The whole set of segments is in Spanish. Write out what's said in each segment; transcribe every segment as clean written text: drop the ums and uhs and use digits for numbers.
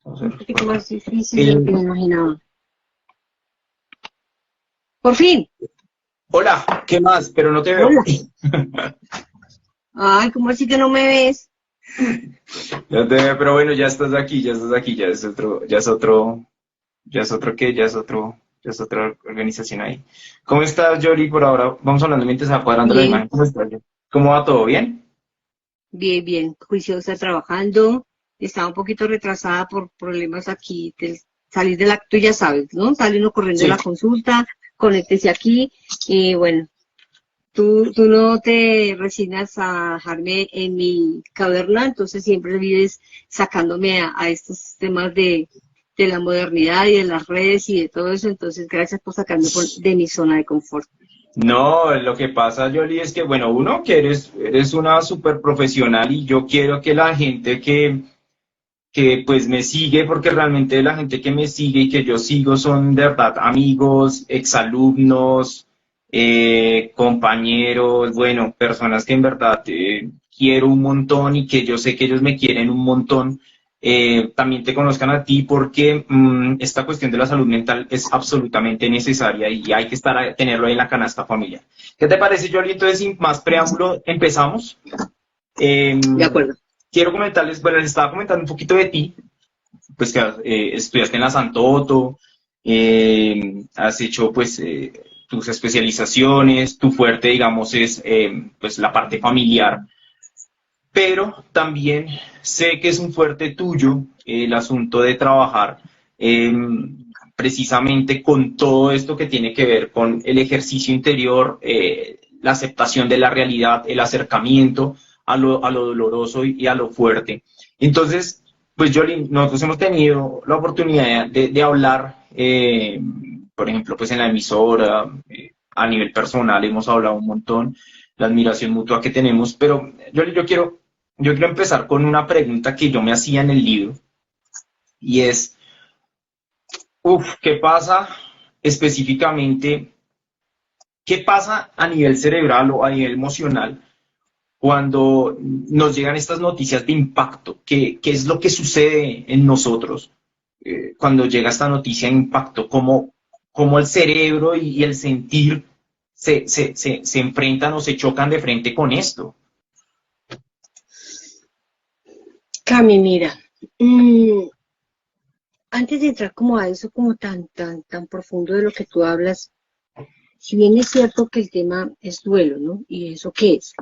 Vamos a Un ver. poquito más difícil de lo que me imaginaba. Por fin. Hola, ¿qué más? Pero no te veo. Hola. Ay, ¿cómo así que no me ves? No te veo, pero bueno, ya estás aquí, ya estás aquí, ya es otra organización ahí. ¿Cómo estás, Yoli? Por ahora vamos hablando mientras va cuadrando la Bien, imagen. ¿Cómo estás? ¿Cómo va todo? ¿Bien? bien, bien. Juiciosa trabajando. Estaba un poquito retrasada por problemas aquí del salir del acto, ya sabes, ¿no? Sale uno corriendo de Sí. la consulta, conéctese aquí. Y bueno, tú no te resignas a dejarme en mi caverna, entonces siempre vives sacándome a estos temas de la modernidad y de las redes y de todo eso. Entonces, gracias por sacarme de mi zona de confort. No, lo que pasa, Yoli, es que, bueno, uno que eres una súper profesional y yo quiero que la gente que pues me sigue, porque realmente la gente que me sigue y que yo sigo son de verdad amigos, exalumnos, compañeros, bueno, personas que en verdad quiero un montón y que yo sé que ellos me quieren un montón. También te conozcan a ti porque esta cuestión de la salud mental es absolutamente necesaria y hay que tenerlo ahí en la canasta familiar. ¿Qué te parece, Jolie? Entonces, sin más preámbulo, empezamos. De Eh, acuerdo. Quiero comentarles, bueno, les estaba comentando un poquito de ti, pues que estudiaste en la Santoto, has hecho pues tus especializaciones, tu fuerte, digamos, es pues la parte familiar, pero también sé que es un fuerte tuyo el asunto de trabajar eh, precisamente con todo esto que tiene que ver con el ejercicio interior, la aceptación de la realidad, el acercamiento a lo doloroso y a lo fuerte. Entonces, pues Jolín, nosotros hemos tenido la oportunidad de hablar, por ejemplo, pues en la emisora, a nivel personal hemos hablado un montón, la admiración mutua que tenemos, pero yo quiero empezar con una pregunta que yo me hacía en el libro y es, ¿qué pasa específicamente? ¿Qué pasa a nivel cerebral o a nivel emocional cuando nos llegan estas noticias de impacto? ¿Qué es lo que sucede en nosotros cuando llega esta noticia de impacto? ¿Cómo el cerebro y el sentir se enfrentan o se chocan de frente con esto? Cami, mira, mm, antes de entrar como a eso, como tan profundo de lo que tú hablas, si bien es cierto que el tema es duelo, ¿no? ¿Y eso qué es?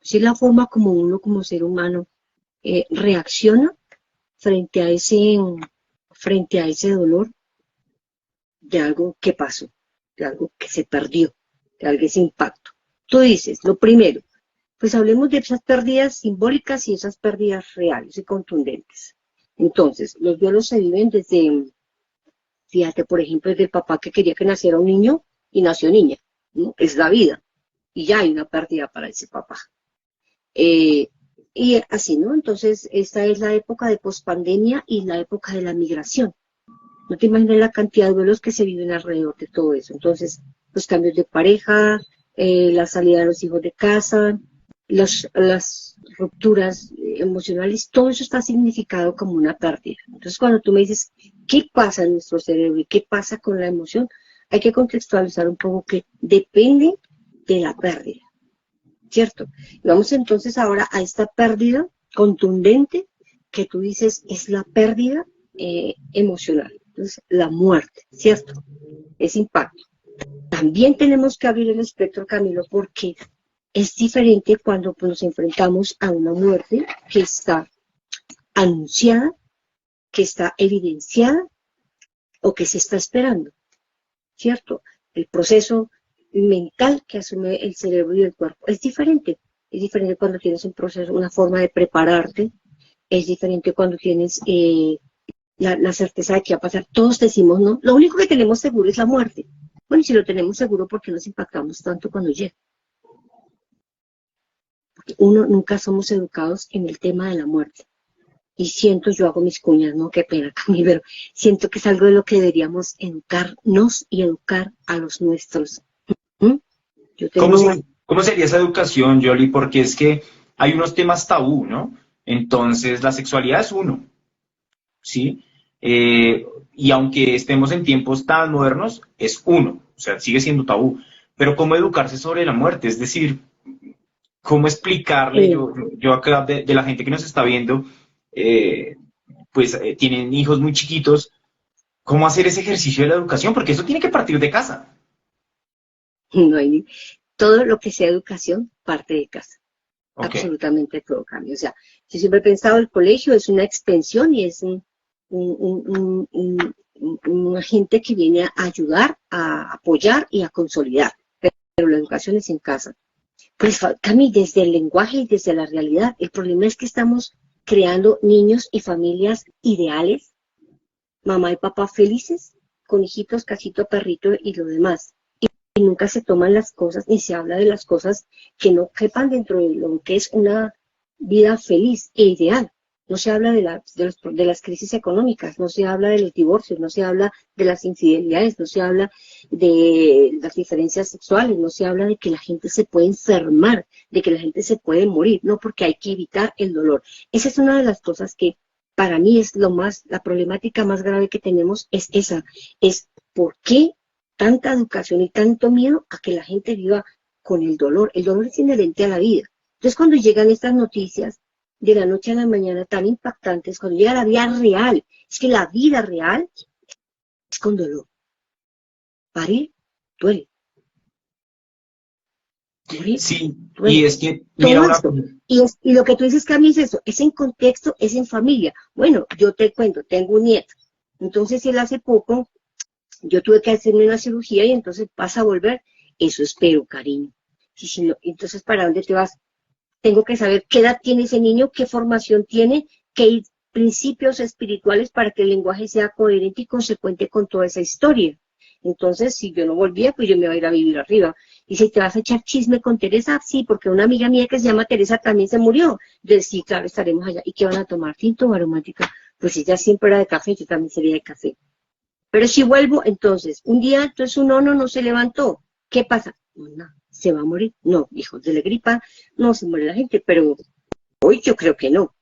Si es la forma como uno como ser humano reacciona frente a frente a ese dolor de algo que pasó, de algo que se perdió, de algo ese impacto. Tú dices, lo primero, pues hablemos de esas pérdidas simbólicas y esas pérdidas reales y contundentes. Entonces, los duelos se viven desde, fíjate, por ejemplo, desde el papá que quería que naciera un niño y nació niña, ¿no? Es la vida. Y ya hay una pérdida para ese papá. Eh, y así, ¿no? Entonces, esta es la época de pospandemia y la época de la migración. No te imaginas la cantidad de duelos que se viven alrededor de todo eso. Entonces, los cambios de pareja, la salida de los hijos de casa, las rupturas emocionales, todo eso está significado como una pérdida. Entonces, cuando tú me dices, ¿qué pasa en nuestro cerebro y qué pasa con la emoción? Hay que contextualizar un poco que depende de la pérdida, ¿cierto? Y vamos entonces ahora a esta pérdida contundente que tú dices es la pérdida emocional. Entonces, la muerte, ¿cierto? Es impacto. También tenemos que abrir el espectro, Camilo, porque es diferente cuando pues, nos enfrentamos a una muerte que está anunciada, que está evidenciada o que se está esperando, ¿cierto? El proceso mental que asume el cerebro y el cuerpo es diferente. Es diferente cuando tienes un proceso, una forma de prepararte, es diferente cuando tienes la certeza de que va a pasar. Todos decimos, no, lo único que tenemos seguro es la muerte. Bueno, y si lo tenemos seguro, ¿por qué nos impactamos tanto cuando llega? Porque uno nunca somos educados en el tema de la muerte. Y siento, yo hago mis cuñas, no, qué pena, Camille, pero siento que es algo de lo que deberíamos educarnos y educar a los nuestros. ¿Mm? Yo ¿Cómo, tengo, cómo sería esa educación, Yoli? Porque es que hay unos temas tabú, ¿no? Entonces, la sexualidad es uno, ¿sí? y aunque estemos en tiempos tan modernos, es uno, o sea, sigue siendo tabú. Pero ¿cómo educarse sobre la muerte? Es decir, ¿cómo explicarle? Eh, Yo acá de la gente que nos está viendo, eh, pues tienen hijos muy chiquitos, ¿cómo hacer ese ejercicio de la educación? Porque eso tiene que partir de casa. no hay, todo lo que sea educación parte de casa. Ok, Absolutamente todo cambia. O sea, yo siempre he pensado el colegio es una extensión y es un agente que viene a ayudar, a apoyar y a consolidar. Pero la educación es en casa. Pues, Cami, desde el lenguaje y desde la realidad, el problema es que estamos creando niños y familias ideales, mamá y papá felices, con hijitos, casito, perrito y lo demás. Y nunca se toman las cosas ni se habla de las cosas que no quepan dentro de lo que es una vida feliz e ideal. No se habla de las crisis económicas, no se habla de los divorcios, no se habla de las infidelidades, no se habla de las diferencias sexuales, no se habla de que la gente se puede enfermar, de que la gente se puede morir, no, porque hay que evitar el dolor. Esa es una de las cosas que para mí es la problemática más grave que tenemos es esa, es por qué tanta educación y tanto miedo a que la gente viva con el dolor. El dolor es inherente a la vida. Entonces, cuando llegan estas noticias de la noche a la mañana tan impactantes, cuando llega la vida real, es que la vida real es con dolor. Parir duele, morir sí, y duele. es que, mira, Todo una, esto. Y lo que tú dices, Cami, es eso, es en contexto, es en familia. Bueno, yo te cuento, tengo un nieto. Entonces, él hace poco, yo tuve que hacerme una cirugía y entonces vas a volver. Eso espero, cariño. Si no, entonces, ¿para dónde te vas? Tengo que saber qué edad tiene ese niño, qué formación tiene, qué principios espirituales para que el lenguaje sea coherente y consecuente con toda esa historia. Entonces, si yo no volvía, pues yo me iba a ir a vivir arriba. Y si te vas a echar chisme con Teresa, sí, porque una amiga mía que se llama Teresa también se murió. Yo, sí, claro, estaremos allá. ¿Y qué van a tomar? ¿Tinto o aromática? Pues ella siempre era de café, yo también sería de café. Pero si vuelvo, entonces, un día, entonces un nono no se levantó. ¿Qué pasa? No, se va a morir. No, hijos de la gripa, no se muere la gente, pero hoy yo creo que no.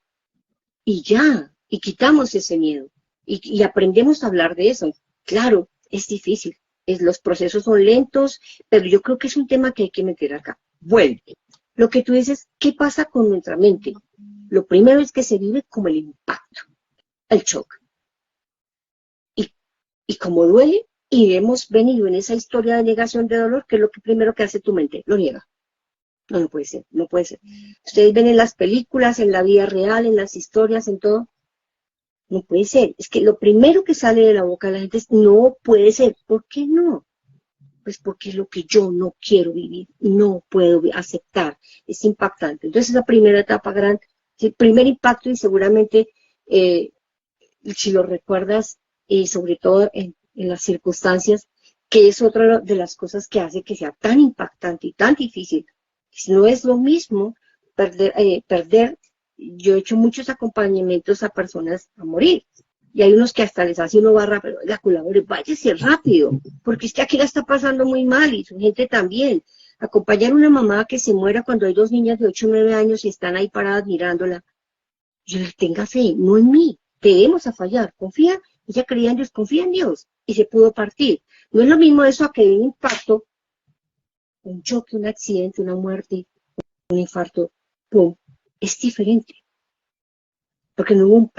Y ya, y quitamos ese miedo. Y aprendemos a hablar de eso. Claro, es difícil. Los procesos son lentos, pero yo creo que es un tema que hay que meter acá. Vuelve. Lo que tú dices, ¿qué pasa con nuestra mente? Lo primero es que se vive como el impacto, el shock. Y Y como duele, y hemos venido en esa historia de negación de dolor, que es lo que primero que hace tu mente, lo niega. No, no puede ser, no puede ser. Ustedes ven en las películas, en la vida real, en las historias, en todo, no puede ser. Es que lo primero que sale de la boca de la gente es, no puede ser. ¿Por qué no? Pues porque es lo que yo no quiero vivir, no puedo aceptar. Es impactante. Entonces, esa primera etapa grande, el primer impacto, y seguramente eh, si lo recuerdas, y sobre todo en las circunstancias, que es otra de las cosas que hace que sea tan impactante y tan difícil. No es lo mismo perder, yo he hecho muchos acompañamientos a personas a morir, y hay unos que hasta les hace uno barra, pero la culabore, váyase rápido, porque es que aquí la está pasando muy mal, y su gente también. Acompañar a una mamá que se muera cuando hay dos niñas de 8 o 9 años y están ahí paradas mirándola, yo les tenga fe, no en mí. Debemos a fallar. Confía, ella creía en Dios, confía en Dios. Y se pudo partir. No es lo mismo eso a que un impacto, un choque, un accidente, una muerte, un infarto, pum. Es diferente. Porque no hubo un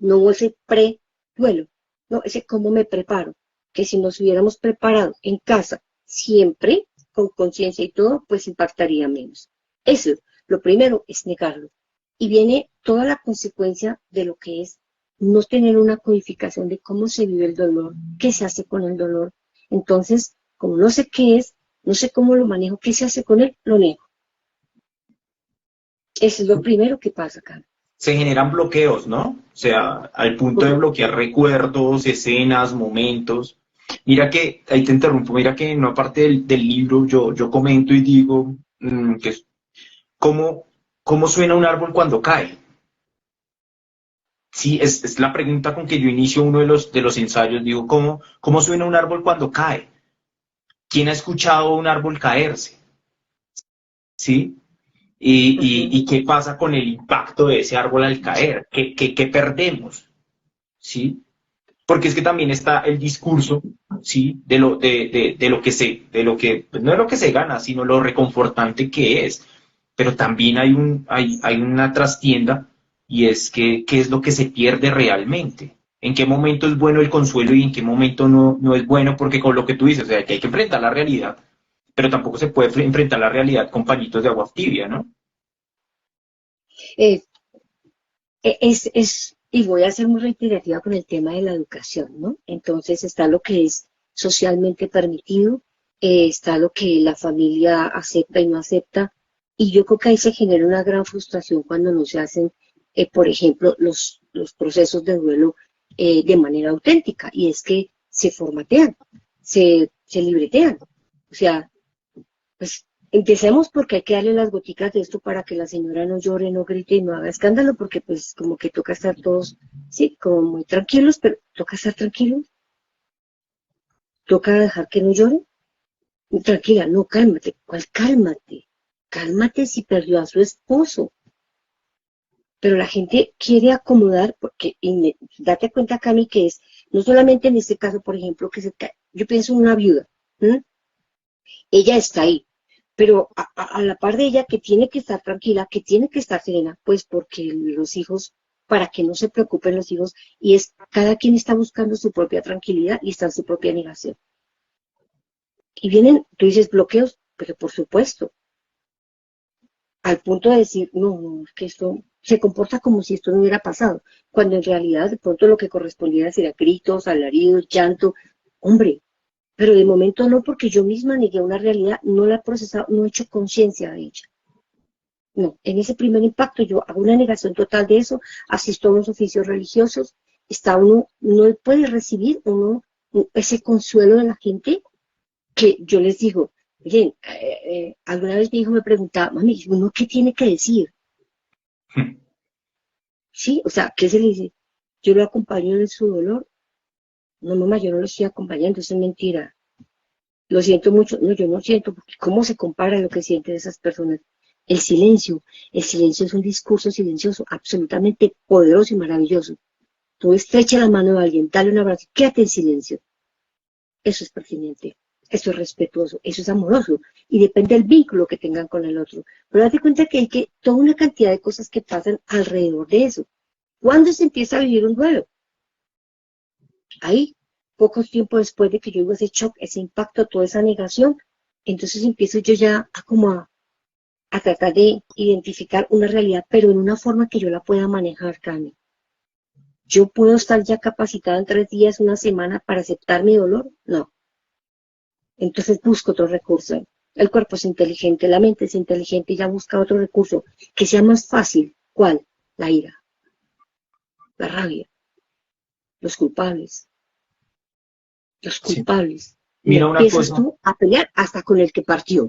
no hubo ese pre-duelo. No, ese cómo me preparo. Que si nos hubiéramos preparado en casa, siempre, con conciencia y todo, pues impactaría menos. Eso, lo primero es negarlo. Y viene toda la consecuencia de lo que es no tener una codificación de cómo se vive el dolor, qué se hace con el dolor. Entonces, como no sé qué es, no sé cómo lo manejo, qué se hace con él, lo niego. Eso es lo primero que pasa acá. se generan bloqueos, ¿no? O sea, al punto de bloquear recuerdos, escenas, momentos. Mira que, ahí te interrumpo, mira que en una parte del libro yo comento y digo que es cómo, cómo suena un árbol cuando cae. Sí, es la pregunta con que yo inicio uno de los ensayos. Digo, ¿cómo suena un árbol cuando cae? ¿Quién ha escuchado un árbol caerse? ¿Sí? Uh -huh. Y qué pasa con el impacto de ese árbol al caer? ¿Qué perdemos? ¿sí? Porque es que también está el discurso, ¿sí? De lo que de lo que, pues no es lo que se gana, sino lo reconfortante que es. Pero también hay una trastienda y es que, ¿qué es lo que se pierde realmente? ¿En qué momento es bueno el consuelo y en qué momento no es bueno? Porque con lo que tú dices, o sea, que hay que enfrentar la realidad, pero tampoco se puede enfrentar la realidad con pañitos de agua tibia, ¿no? Eh, y voy a ser muy reiterativa con el tema de la educación, ¿no? Entonces está lo que es socialmente permitido, está lo que la familia acepta y no acepta, y yo creo que ahí se genera una gran frustración cuando no se hacen, por ejemplo, los procesos de duelo de manera auténtica, y es que se formatean, se libretean. O sea, pues empecemos porque hay que darle las goticas de esto para que la señora no llore, no grite y no haga escándalo, porque pues como que toca estar todos, sí, como muy tranquilos, pero toca estar tranquilos, toca dejar que no llore. Tranquila, no, cálmate. ¿Cuál cálmate? Cálmate si perdió a su esposo. Pero la gente quiere acomodar, porque date cuenta, Cami, que es, no solamente en este caso, por ejemplo, yo pienso en una viuda, ¿m? Ella está ahí, pero a la par de ella que tiene que estar tranquila, que tiene que estar serena, pues porque los hijos, para que no se preocupen los hijos, y es cada quien está buscando su propia tranquilidad y está en su propia negación. Y vienen, tú dices bloqueos, pero por supuesto, al punto de decir, no, no, es que esto se comporta como si esto no hubiera pasado, cuando en realidad de pronto lo que correspondía sería gritos, alaridos, llanto, hombre, pero de momento no, porque yo misma negué una realidad, no la he procesado, no he hecho conciencia de ella. No, en ese primer impacto yo hago una negación total de eso, asisto a unos oficios religiosos, está uno, no puede recibir uno ese consuelo de la gente que yo les digo, oye, alguna vez mi hijo me preguntaba, mami, ¿uno qué tiene que decir? Sí, o sea, ¿qué se le dice? Yo lo acompaño en su dolor. No, mamá, yo no lo estoy acompañando, eso es mentira. Lo siento mucho. No, yo no siento, porque ¿cómo se compara lo que sienten esas personas? El silencio es un discurso silencioso, absolutamente poderoso y maravilloso. Tú estrecha la mano a alguien, dale un abrazo, quédate en silencio. Eso es pertinente, eso es respetuoso, eso es amoroso, y depende del vínculo que tengan con el otro. Pero date cuenta que hay que toda una cantidad de cosas que pasan alrededor de eso. ¿Cuándo se empieza a vivir un duelo? Ahí, pocos tiempos después de que yo vivo ese shock, ese impacto, toda esa negación, entonces empiezo yo ya a tratar de identificar una realidad, pero en una forma que yo la pueda manejar, Cami. ¿Yo puedo estar ya capacitada en 3 días, una semana para aceptar mi dolor? No. Entonces busco otro recurso. El cuerpo es inteligente, la mente es inteligente y ya busca otro recurso que sea más fácil. ¿Cuál? La ira, la rabia, los culpables, los Sí. culpables. Y Mira una empiezas cosa, tú a pelear hasta con el que partió.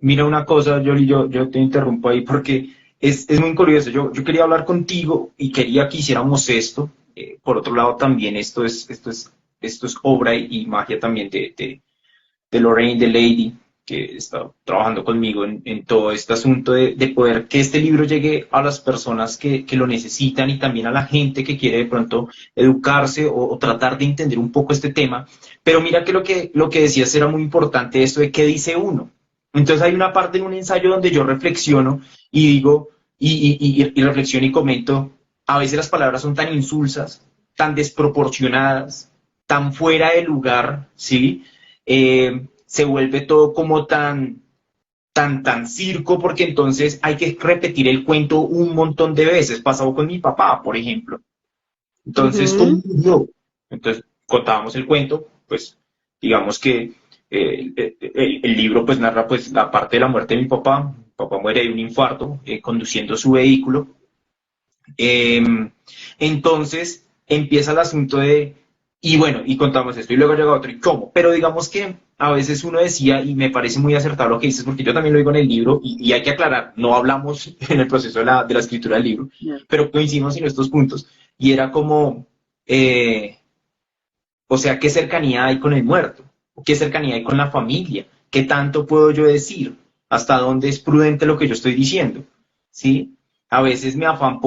Mira una cosa, Yoli, yo te interrumpo ahí porque es muy curioso. Yo quería hablar contigo y quería que hiciéramos esto. Por otro lado, también esto es obra y magia también de Lorraine, de Lady, que está trabajando conmigo en todo este asunto de poder que este libro llegue a las personas que lo necesitan y también a la gente que quiere de pronto educarse o tratar de entender un poco este tema. Pero mira que lo que decías era muy importante, esto de qué dice uno. Entonces hay una parte en un ensayo donde yo reflexiono y digo, y reflexiono y comento, a veces las palabras son tan insulsas, tan desproporcionadas, tan fuera de lugar, ¿sí? Se vuelve todo como tan circo, porque entonces hay que repetir el cuento un montón de veces. Pasó con mi papá, por ejemplo. Entonces, ¿cómo Ujú. murió? Entonces, contábamos el cuento, pues, digamos que el libro pues narra pues la parte de la muerte de mi papá. Mi papá muere de un infarto conduciendo su vehículo. Eh, entonces empieza el asunto de, y bueno, y contamos esto, y luego llega otro, ¿y cómo? Pero digamos que a veces uno decía, y me parece muy acertado lo que dices, porque yo también lo digo en el libro, y hay que aclarar, no hablamos en el proceso de la escritura del libro, No. pero coincidimos en estos puntos, y era como, o sea, ¿qué cercanía hay con el muerto? ¿Qué cercanía hay con la familia? ¿Qué tanto puedo yo decir? ¿Hasta dónde es prudente lo que yo estoy diciendo? ¿Sí? A veces me afán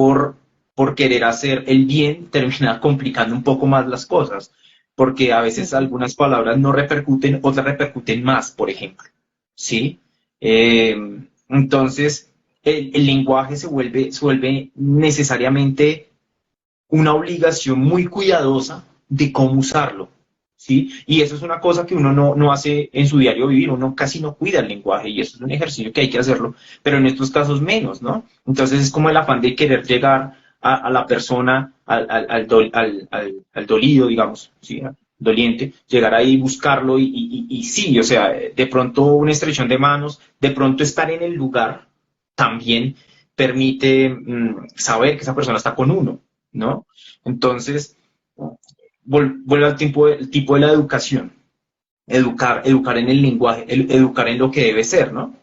por querer hacer el bien, termina complicando un poco más las cosas, porque a veces algunas palabras no repercuten, otras repercuten más, por ejemplo, ¿sí? Entonces, el lenguaje se vuelve necesariamente una obligación muy cuidadosa de cómo usarlo, ¿sí? Y eso es una cosa que uno no hace en su diario vivir, uno casi no cuida el lenguaje y eso es un ejercicio que hay que hacerlo, pero en estos casos menos, ¿no? Entonces es como el afán de querer llegar a la persona, al dolido, digamos, ¿sí? Al doliente, llegar ahí, buscarlo y sí, o sea, de pronto una estrechón de manos, de pronto estar en el lugar también permite saber que esa persona está con uno, ¿no? Entonces, vuelve al el tipo de la educación. Educar en el lenguaje, educar en lo que debe ser, ¿no?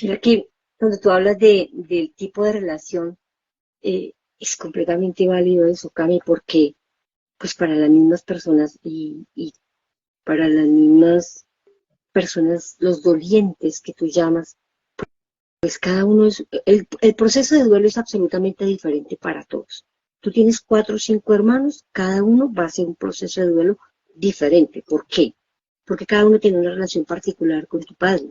Mira que cuando tú hablas del tipo de relación, es completamente válido eso, Cami, porque pues para las mismas personas y para las mismas personas, los dolientes que tú llamas, pues cada uno es, el proceso de duelo es absolutamente diferente para todos. Tú tienes 4 o 5 hermanos, cada uno va a hacer un proceso de duelo diferente. ¿Por qué? Porque cada uno tiene una relación particular con tu padre.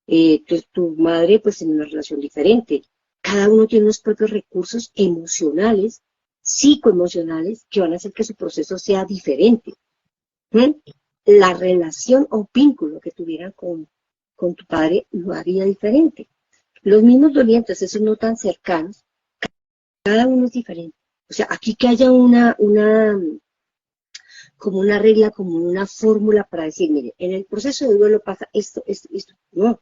Tu madre pues tiene una relación diferente. Cada uno tiene unos propios recursos emocionales, psicoemocionales, que van a hacer que su proceso sea diferente. ¿Mm? La relación o vínculo que tuvieran con tu padre lo haría diferente. Los mismos dolientes, esos no tan cercanos, cada uno es diferente. O sea, aquí que haya como una regla, como una fórmula para decir, mire, en el proceso de duelo pasa esto, esto, esto. No,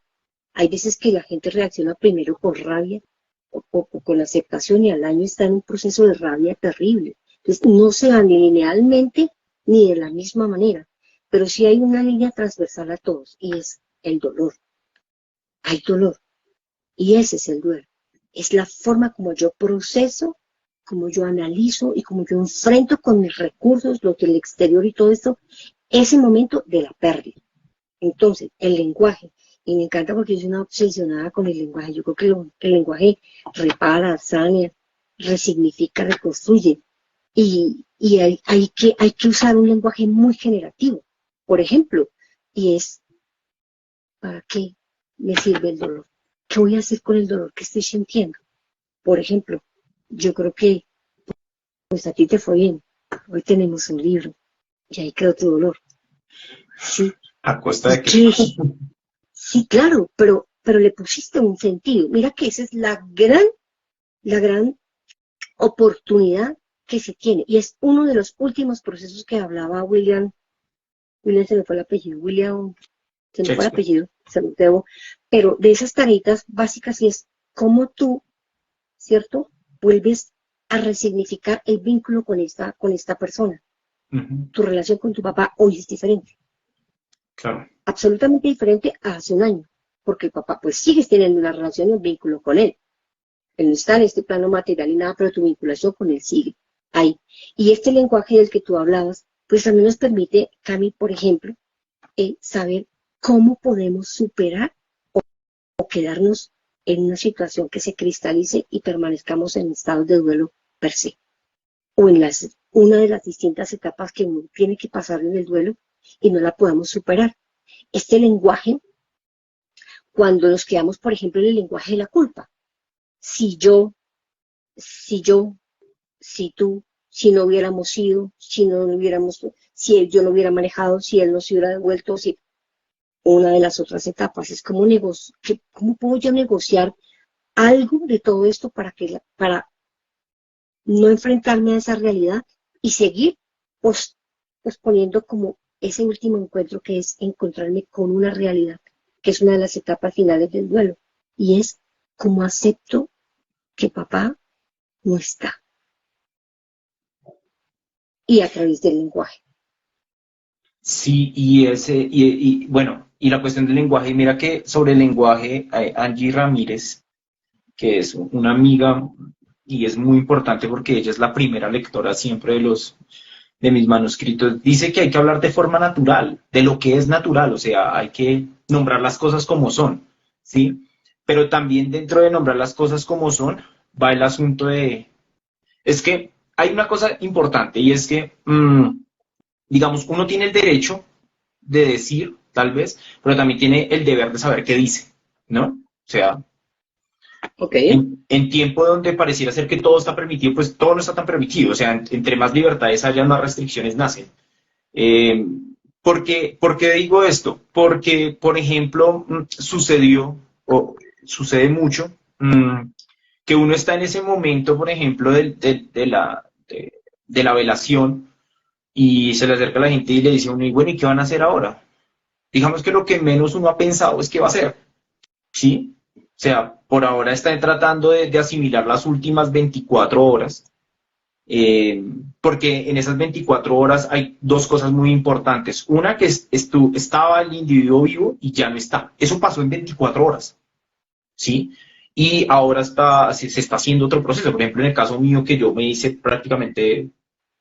hay veces que la gente reacciona primero con rabia o con aceptación y al año está en un proceso de rabia terrible. Entonces, no se va ni linealmente ni de la misma manera, pero sí hay una línea transversal a todos y es el dolor. Hay dolor y ese es el duelo. Es la forma como yo proceso, como yo analizo y como yo enfrento con mis recursos, lo que el exterior y todo esto, ese momento de la pérdida. Entonces, el lenguaje, y me encanta porque yo soy una obsesionada con el lenguaje, yo creo que el lenguaje repara, sana, resignifica, reconstruye, y hay que usar un lenguaje muy generativo, por ejemplo, y es, ¿para qué me sirve el dolor? ¿Qué voy a hacer con el dolor que estoy sintiendo? Por ejemplo, yo creo que, pues a ti te fue bien, hoy tenemos un libro, y ahí quedó tu dolor, ¿sí? A costa ¿Y de que... qué es? Sí, claro, pero le pusiste un sentido. Mira que esa es la gran oportunidad que se tiene. Y es uno de los últimos procesos que hablaba William se me fue el apellido, William, se me fue el Shakespeare. apellido, se lo debo, pero de esas tareitas básicas y es cómo tú, ¿cierto? Vuelves a resignificar el vínculo con esta persona. Ujú, Tu relación con tu papá hoy es diferente, claro. absolutamente diferente a hace un año, porque el papá pues sigues teniendo una relación y un vínculo con él. Él no está en este plano material y nada, pero tu vinculación con él sigue ahí. Y este lenguaje del que tú hablabas, pues también nos permite, Cami, por ejemplo, saber cómo podemos superar o quedarnos en una situación que se cristalice y permanezcamos en estado de duelo per se, o en una de las distintas etapas que uno tiene que pasar en el duelo y no la podamos superar. Este lenguaje, cuando nos quedamos, por ejemplo, en el lenguaje de la culpa, si yo, si yo, si tú, si no hubiéramos ido, si no hubiéramos, si él, yo no hubiera manejado, si él no se hubiera devuelto, si una de las otras etapas es como cómo puedo yo negociar algo de todo esto para no enfrentarme a esa realidad y seguir posponiendo como ese último encuentro que es encontrarme con una realidad, que es una de las etapas finales del duelo, y es cómo acepto que papá no está, y a través del lenguaje. Sí, bueno, y la cuestión del lenguaje, mira que sobre el lenguaje, Angie Ramírez, que es una amiga y es muy importante porque ella es la primera lectora siempre de mis manuscritos, dice que hay que hablar de forma natural, de lo que es natural, o sea, hay que nombrar las cosas como son, ¿sí? Pero también dentro de nombrar las cosas como son va el asunto Es que hay una cosa importante y es que, digamos, uno tiene el derecho de decir, tal vez, pero también tiene el deber de saber qué dice, ¿no? O sea, Ok. en tiempo donde pareciera ser que todo está permitido, pues todo no está tan permitido. O sea, entre más libertades haya, más restricciones nacen. Eh, por qué digo esto? Porque, por ejemplo, sucedió, o sucede mucho, que uno está en ese momento, por ejemplo, de la velación y se le acerca a la gente y le dice a uno, y bueno, ¿y qué van a hacer ahora? Digamos que lo que menos uno ha pensado es qué va a hacer, ¿sí? O sea, por ahora está tratando de asimilar las últimas 24 horas, porque en esas 24 horas hay dos cosas muy importantes. Una que estaba el individuo vivo y ya no está. Eso pasó en 24 horas, ¿sí? Y ahora se está haciendo otro proceso. Por ejemplo, en el caso mío, que yo me hice prácticamente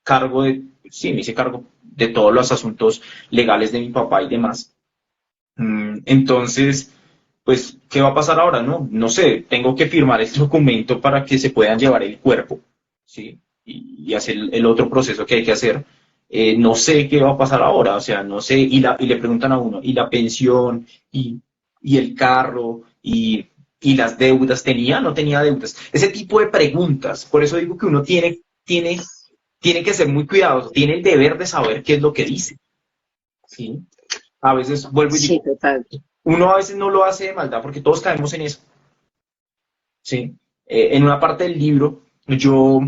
cargo sí, me hice cargo de todos los asuntos legales de mi papá y demás. Entonces, pues, ¿qué va a pasar ahora? No, no sé, tengo que firmar este documento para que se puedan llevar el cuerpo, ¿sí? Y hacer el otro proceso que hay que hacer. No sé qué va a pasar ahora, o sea, no sé, y le preguntan a uno, y la pensión, y el carro, y las deudas, ¿tenía o no tenía deudas? Ese tipo de preguntas, por eso digo que uno tiene que ser muy cuidadoso, tiene el deber de saber qué es lo que dice, ¿sí? A veces vuelvo y Sí, digo, total. uno a veces no lo hace de maldad porque todos caemos en eso, ¿sí? En una parte del libro yo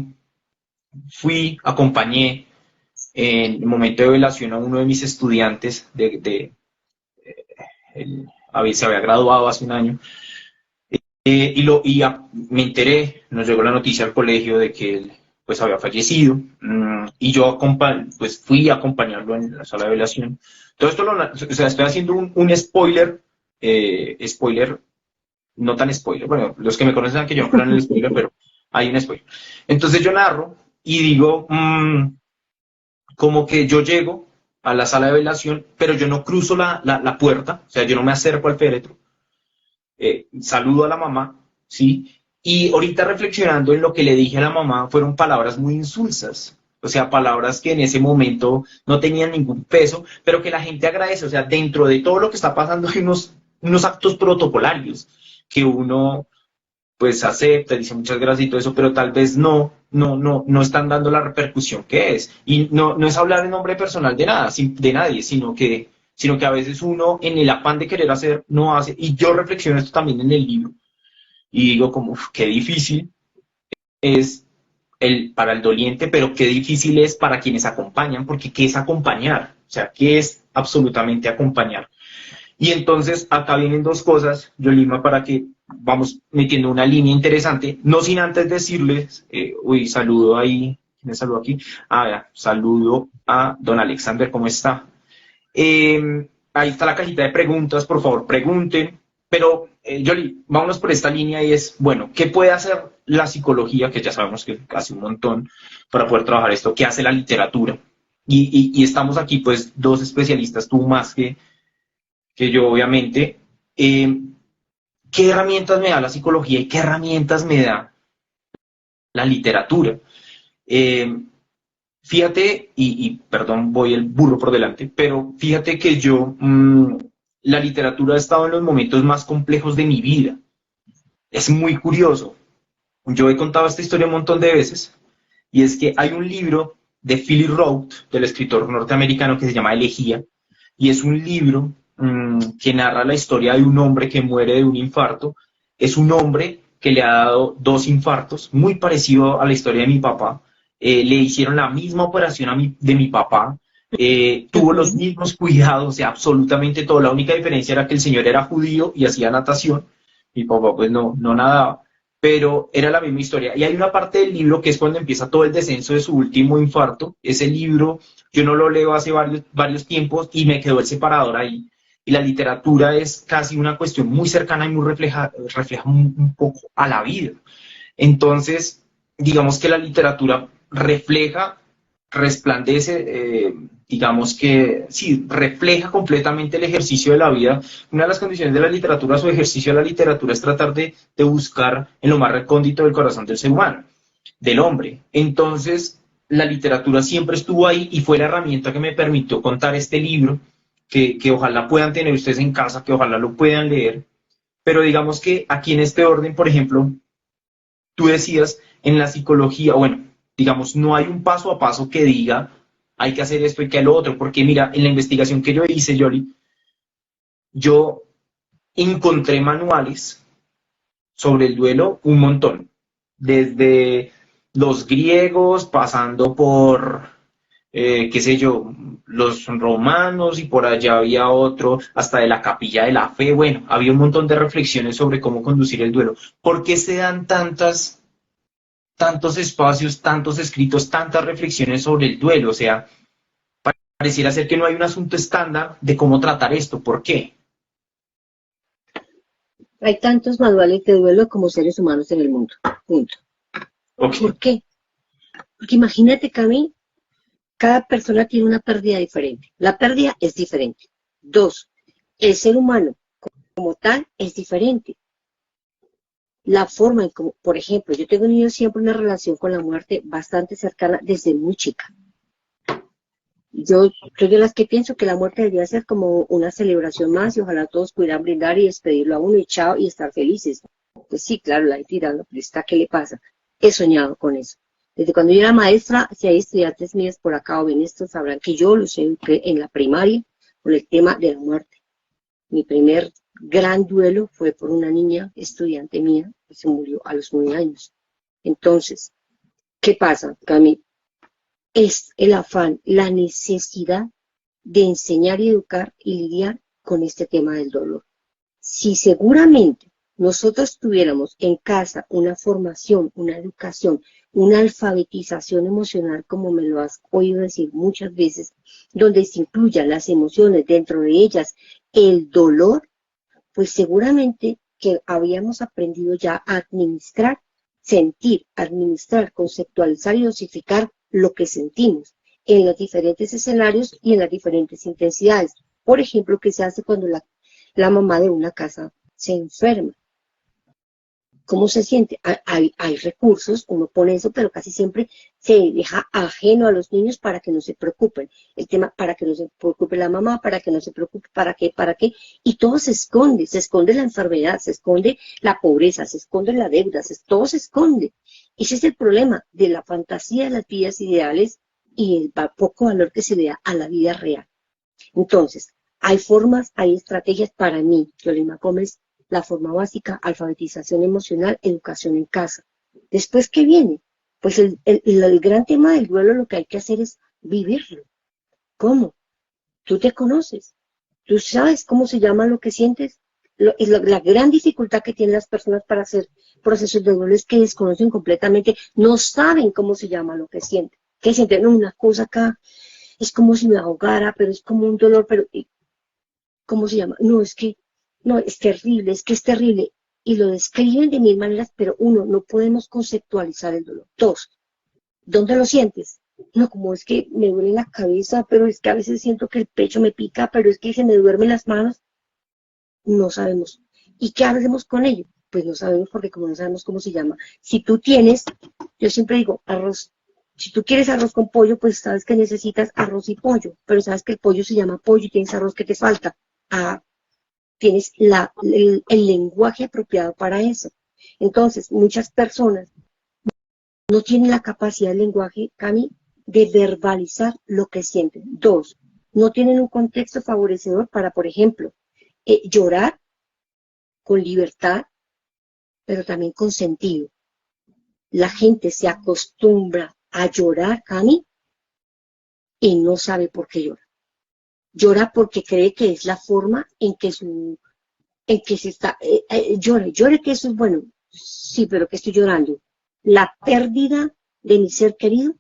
acompañé en el momento de velación a uno de mis estudiantes se había graduado hace un año, me enteré, nos llegó la noticia al colegio de que él pues había fallecido, y yo pues fui a acompañarlo en la sala de velación. Todo esto o sea, estoy haciendo un spoiler, spoiler, no tan spoiler, bueno, los que me conocen saben que yo no creo en el spoiler, pero hay un spoiler. Entonces yo narro y digo, como que yo llego a la sala de velación, pero yo no cruzo la puerta, o sea, yo no me acerco al féretro, saludo a la mamá, ¿sí? Y ahorita reflexionando en lo que le dije a la mamá, fueron palabras muy insulsas, o sea, palabras que en ese momento no tenían ningún peso, pero que la gente agradece, o sea, dentro de todo lo que está pasando hay unos actos protocolarios que uno pues acepta, dice muchas gracias y todo eso, pero tal vez no están dando la repercusión que es. Y no es hablar en nombre personal de nada, de nadie, sino que a veces uno en el afán de querer hacer, no hace. Y yo reflexiono esto también en el libro y digo como, uf, qué difícil es para el doliente, pero qué difícil es para quienes acompañan, porque ¿qué es acompañar? O sea, ¿qué es absolutamente acompañar? Y entonces acá vienen dos cosas, Yolima, para que vamos metiendo una línea interesante, no sin antes decirles, saludo ahí, ¿quién me saludo aquí? Saludo a don Alexander, ¿cómo está? Ahí está la cajita de preguntas, por favor, pregunten, pero Yoli, vámonos por esta línea y es, bueno, ¿qué puede hacer la psicología, que ya sabemos que hace un montón para poder trabajar esto? ¿Qué hace la literatura? Y estamos aquí, pues, dos especialistas, tú más que yo obviamente, ¿qué herramientas me da la psicología y qué herramientas me da la literatura? Eh, Fíjate, perdón, voy el burro por delante, pero fíjate que la literatura ha estado en los momentos más complejos de mi vida. Es muy curioso. Yo he contado esta historia un montón de veces, y es que hay un libro de Philip Roth, del escritor norteamericano, que se llama Elegía, y es un libro que narra la historia de un hombre que muere de un infarto. Es un hombre que le ha dado dos infartos, muy parecido a la historia de mi papá. Le hicieron la misma operación de mi papá, tuvo los Ujú. mismos cuidados, o sea, absolutamente todo. La única diferencia era que el señor era judío y hacía natación, mi papá pues no nadaba, pero era la misma historia. Y hay una parte del libro que es cuando empieza todo el descenso de su último infarto. Ese libro yo no lo leo hace varios tiempos y me quedó el separador ahí. Y la literatura es casi una cuestión muy cercana y muy refleja un poco a la vida. Entonces, digamos que la literatura refleja, resplandece, digamos que sí, refleja completamente el ejercicio de la vida. Una de las condiciones de la literatura, su ejercicio de la literatura, es tratar de buscar en lo más recóndito del corazón del ser humano. del hombre. Entonces, la literatura siempre estuvo ahí y fue la herramienta que me permitió contar este libro, que ojalá puedan tener ustedes en casa, que ojalá lo puedan leer. Pero digamos que aquí en este orden, por ejemplo, tú decías en la psicología, bueno, digamos, no hay un paso a paso que diga hay que hacer esto y que lo otro, porque mira, en la investigación que yo hice, Yoli, yo encontré manuales sobre el duelo un montón, desde los griegos, pasando por, qué sé yo, los romanos y por allá había otro, hasta de la capilla de la fe, bueno, había un montón de reflexiones sobre cómo conducir el duelo. ¿Por qué se dan tantos espacios, tantos escritos, tantas reflexiones sobre el duelo? O sea, pareciera ser que no hay un asunto estándar de cómo tratar esto. ¿Por qué? Hay tantos manuales de duelo como seres humanos en el mundo. Punto. Ok. ¿Por qué? Porque imagínate, Cami, cada persona tiene una pérdida diferente. La pérdida es diferente. Dos, el ser humano como tal es diferente. La forma en como, por ejemplo, yo tengo tenido siempre una relación con la muerte bastante cercana desde muy chica. Yo soy de las que pienso que la muerte debería ser como una celebración más y ojalá todos pudieran brindar y despedirlo a uno y chao y estar felices. Pues sí, claro, la he tirado, pero está, ¿qué le pasa? He soñado con eso. Desde cuando yo era maestra, si hay estudiantes míos por acá o ven esto, sabrán que yo los eduqué en la primaria con el tema de la muerte. Mi primer gran duelo fue por una niña estudiante mía que se murió a los 9 años. Entonces, ¿qué pasa, Cami? Es el afán, la necesidad de enseñar y educar y lidiar con este tema del dolor. Si seguramente nosotros tuviéramos en casa una formación, una educación, una alfabetización emocional, como me lo has oído decir muchas veces, donde se incluyan las emociones, dentro de ellas el dolor, pues seguramente que habíamos aprendido ya a administrar, sentir, administrar, conceptualizar y dosificar lo que sentimos en los diferentes escenarios y en las diferentes intensidades. Por ejemplo, ¿qué se hace cuando la mamá de una casa se enferma? ¿Cómo se siente? Hay recursos, uno pone eso, pero casi siempre se deja ajeno a los niños para que no se preocupen. El tema, para que no se preocupe la mamá, para que no se preocupe, para qué. Y todo se esconde la enfermedad, se esconde la pobreza, se esconde la deuda, todo se esconde. Ese es el problema de la fantasía de las vidas ideales y el poco valor que se le da a la vida real. Entonces, hay formas, hay estrategias para mí, Yolima Gómez, la forma básica, alfabetización emocional, educación en casa. Después, ¿qué viene? Pues el gran tema del duelo lo que hay que hacer es vivirlo. ¿Cómo? Tú te conoces, tú sabes cómo se llama lo que sientes. La gran dificultad que tienen las personas para hacer procesos de duelo es que desconocen completamente, no saben cómo se llama lo que sienten. ¿Qué sienten? No, una cosa acá, es como si me ahogara, pero es como un dolor, pero ¿cómo se llama? No, es que, no, es terrible, es que es terrible. Y lo describen de mil maneras, pero uno, no podemos conceptualizar el dolor. Dos, ¿dónde lo sientes? No, como es que me duele la cabeza, pero es que a veces siento que el pecho me pica, pero es que se me duermen las manos. No sabemos. ¿Y qué hacemos con ello? Pues no sabemos porque como no sabemos cómo se llama. Si tú tienes, yo siempre digo, arroz. Si tú quieres arroz con pollo, pues sabes que necesitas arroz y pollo, pero sabes que el pollo se llama pollo y tienes arroz que te falta. Ah, tienes el lenguaje apropiado para eso. Entonces, muchas personas no tienen la capacidad del lenguaje, Cami, de verbalizar lo que sienten. Dos, no tienen un contexto favorecedor para, por ejemplo, llorar con libertad, pero también con sentido. La gente se acostumbra a llorar, Cami, y no sabe por qué llora. Llora porque cree que es la forma en que se está, llore que eso es bueno. Sí, pero que estoy llorando. La pérdida de mi ser querido,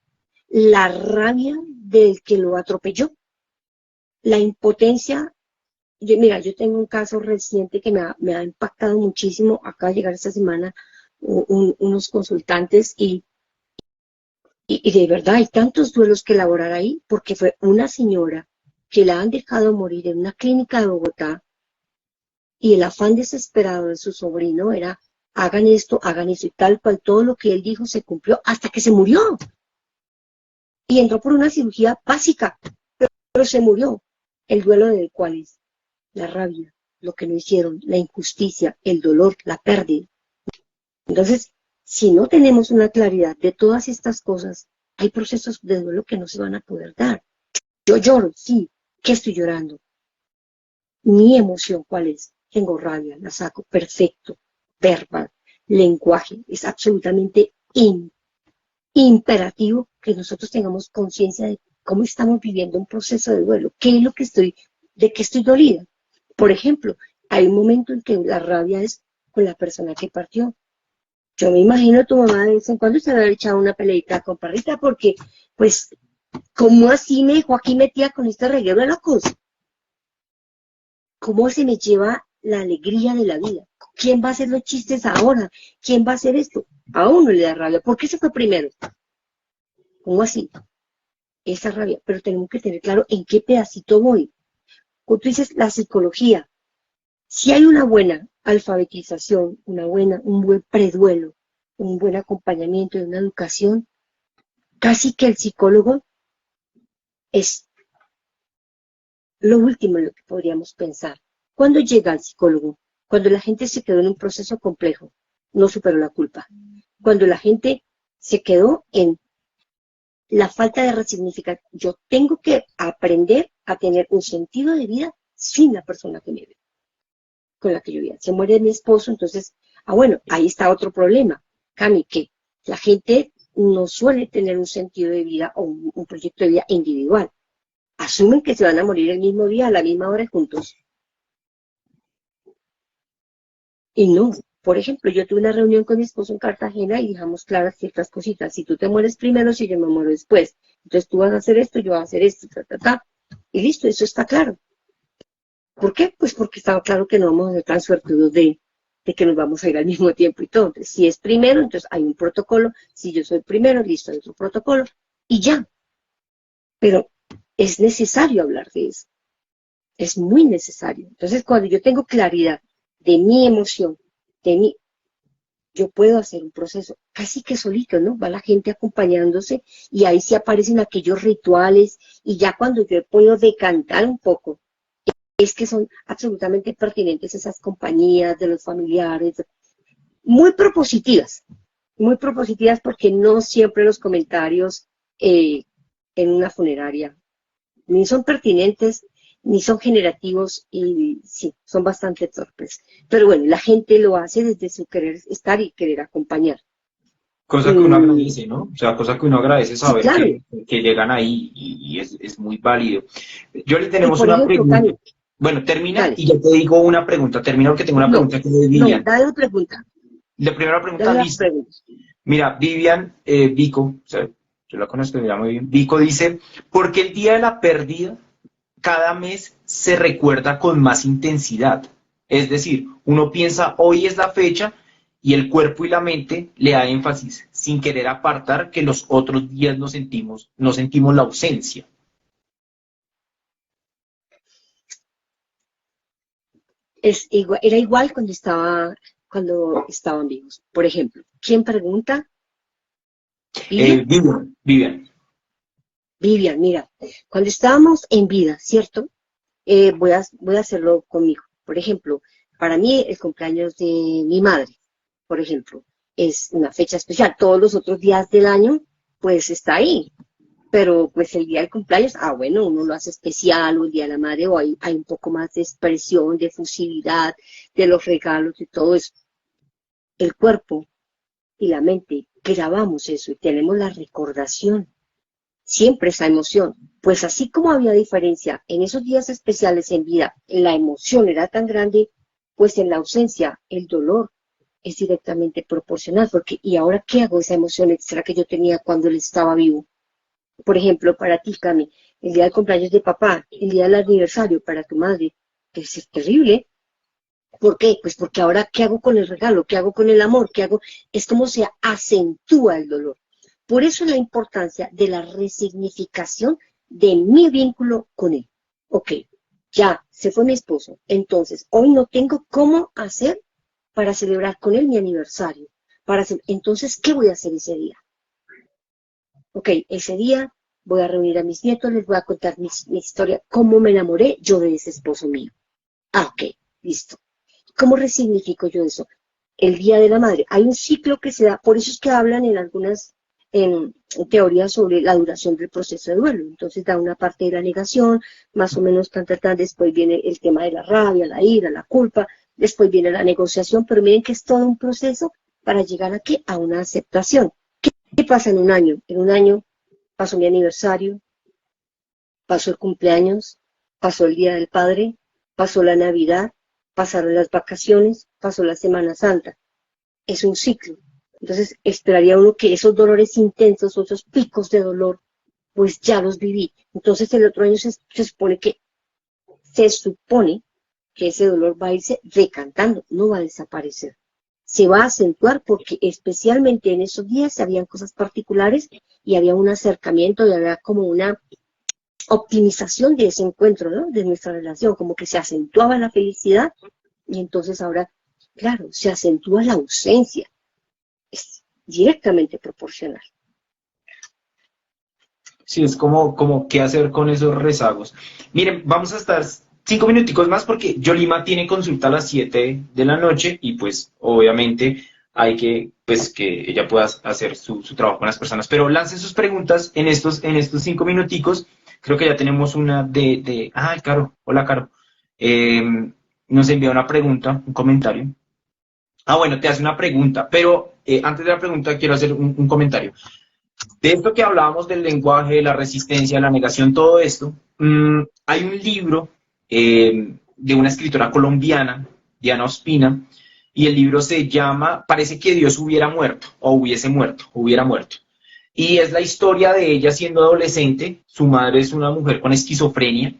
la rabia del que lo atropelló, la impotencia. Mira, yo tengo un caso reciente que me ha impactado muchísimo. Acaba de llegar esta semana unos consultantes y de verdad hay tantos duelos que elaborar ahí, porque fue una señora que la han dejado morir en una clínica de Bogotá y el afán desesperado de su sobrino era hagan esto, hagan eso, y tal cual todo lo que él dijo se cumplió hasta que se murió. Y entró por una cirugía básica, pero se murió. El duelo del cual es la rabia, lo que no hicieron, la injusticia, el dolor, la pérdida. Entonces, si no tenemos una claridad de todas estas cosas, hay procesos de duelo que no se van a poder dar. Yo lloro, sí. ¿Qué estoy llorando? Mi emoción, ¿cuál es? Tengo rabia, la saco, perfecto. Verbal, lenguaje, es absolutamente imperativo que nosotros tengamos conciencia de cómo estamos viviendo un proceso de duelo, qué es lo que de qué estoy dolida. Por ejemplo, hay un momento en que la rabia es con la persona que partió. Yo me imagino a tu mamá de vez en cuando se haber echado una peleita con Parrita porque, pues, ¿cómo así me dejó aquí metida con este reguero de locos? ¿Cómo se me lleva la alegría de la vida? ¿Quién va a hacer los chistes ahora? ¿Quién va a hacer esto? A uno le da rabia. ¿Por qué se fue primero? ¿Cómo así? Esa rabia. Pero tenemos que tener claro en qué pedacito voy. Cuando tú dices la psicología, si hay una buena alfabetización, un buen preduelo, un buen acompañamiento de una educación, casi que el psicólogo es lo último en lo que podríamos pensar. ¿Cuándo llega el psicólogo? Cuando la gente se quedó en un proceso complejo, no superó la culpa. Cuando la gente se quedó en la falta de resignificar. Yo tengo que aprender a tener un sentido de vida sin la persona que me ve, con la que yo vivía. Se muere mi esposo, entonces, bueno, ahí está otro problema, Cami, que la gente no suele tener un sentido de vida o un proyecto de vida individual. Asumen que se van a morir el mismo día, a la misma hora juntos. Y no. Por ejemplo, yo tuve una reunión con mi esposo en Cartagena y dejamos claras ciertas cositas. Si tú te mueres primero, si yo me muero después. Entonces tú vas a hacer esto, yo voy a hacer esto, Y listo, eso está claro. ¿Por qué? Pues porque estaba claro que no vamos a ser tan suertudos de que nos vamos a ir al mismo tiempo y todo. Entonces, si es primero, entonces hay un protocolo. Si yo soy primero, listo, hay otro protocolo. Y ya. Pero es necesario hablar de eso. Es muy necesario. Entonces, cuando yo tengo claridad de mi emoción, yo puedo hacer un proceso casi que solito, ¿no? Va la gente acompañándose y ahí sí aparecen aquellos rituales y ya cuando yo puedo decantar un poco, es que son absolutamente pertinentes esas compañías de los familiares, muy propositivas porque no siempre los comentarios en una funeraria ni son pertinentes, ni son generativos y sí, son bastante torpes. Pero bueno, la gente lo hace desde su querer estar y querer acompañar. Cosa que uno agradece, ¿no? O sea, cosa que uno agradece Sí, saber claro. que llegan ahí y es muy válido. Yo le Y tenemos por una ejemplo, pregunta. Cami, Bueno, termina dale. y yo te digo una pregunta. Termina porque tengo una No, pregunta que de no, Vivian. dale la pregunta. La primera pregunta, Dale la listo. pregunta. Mira, Vivian, Vico, o sea, yo la conozco, me llamo muy bien. Vico dice, ¿por qué el día de la pérdida cada mes se recuerda con más intensidad? Es decir, uno piensa, hoy es la fecha y el cuerpo y la mente le da énfasis sin querer apartar que los otros días no sentimos la ausencia. Era igual cuando estaban vivos. Por ejemplo, ¿quién pregunta? ¿Vivian? Vivian. Vivian, mira, cuando estábamos en vida, ¿cierto? Voy a hacerlo conmigo. Por ejemplo, para mí el cumpleaños de mi madre, por ejemplo, es una fecha especial. Todos los otros días del año, pues está ahí. Pero pues el día del cumpleaños, bueno, uno lo hace especial, o el día de la madre, o hay un poco más de expresión, de efusividad, de los regalos, de todo eso. El cuerpo y la mente grabamos eso y tenemos la recordación siempre esa emoción. Pues así como había diferencia en esos días especiales en vida, la emoción era tan grande, pues en la ausencia el dolor es directamente proporcional, porque ¿y ahora qué hago esa emoción extra que yo tenía cuando él estaba vivo? Por ejemplo, para ti, Cami, el día del cumpleaños de papá, el día del aniversario para tu madre, que es terrible. ¿Por qué? Pues porque ahora, ¿qué hago con el regalo? ¿Qué hago con el amor? ¿Qué hago? Es como se acentúa el dolor. Por eso la importancia de la resignificación de mi vínculo con él. Ok, ya se fue mi esposo. Entonces, hoy no tengo cómo hacer para celebrar con él mi aniversario. Entonces, ¿qué voy a hacer ese día? Ok, ese día voy a reunir a mis nietos, les voy a contar mi historia, cómo me enamoré yo de ese esposo mío. Ah, ok, listo. ¿Cómo resignifico yo eso? El Día de la Madre. Hay un ciclo que se da, por eso es que hablan en algunas en teorías sobre la duración del proceso de duelo. Entonces da una parte de la negación, más o menos después viene el tema de la rabia, la ira, la culpa, después viene la negociación, pero miren que es todo un proceso para llegar aquí a una aceptación. ¿Qué pasa en un año? En un año pasó mi aniversario, pasó el cumpleaños, pasó el Día del Padre, pasó la Navidad, pasaron las vacaciones, pasó la Semana Santa. Es un ciclo. Entonces esperaría uno que esos dolores intensos, esos picos de dolor, pues ya los viví. Entonces el otro año se supone que ese dolor va a irse decantando, no va a desaparecer. Se va a acentuar porque especialmente en esos días habían cosas particulares y había un acercamiento y había como una optimización de ese encuentro, ¿no? De nuestra relación, como que se acentuaba la felicidad y entonces ahora, claro, se acentúa la ausencia. Es directamente proporcional. Sí, es como qué hacer con esos rezagos. Miren, vamos a estar 5 minuticos más porque Yolima tiene consulta a las 7 de la noche y pues obviamente hay que, pues que ella pueda hacer su trabajo con las personas. Pero lancen sus preguntas en estos 5 minuticos. Creo que ya tenemos una ay, Caro, hola Caro. Eh, Nos envía una pregunta, un comentario. Ah, bueno, te hace una pregunta, pero antes de la pregunta quiero hacer un comentario. De esto que hablábamos del lenguaje, la resistencia, la negación, todo esto, hay un libro de una escritora colombiana, Diana Ospina, y el libro se llama Parece que Dios hubiera muerto, o hubiese muerto, hubiera muerto. Y es la historia de ella siendo adolescente, su madre es una mujer con esquizofrenia,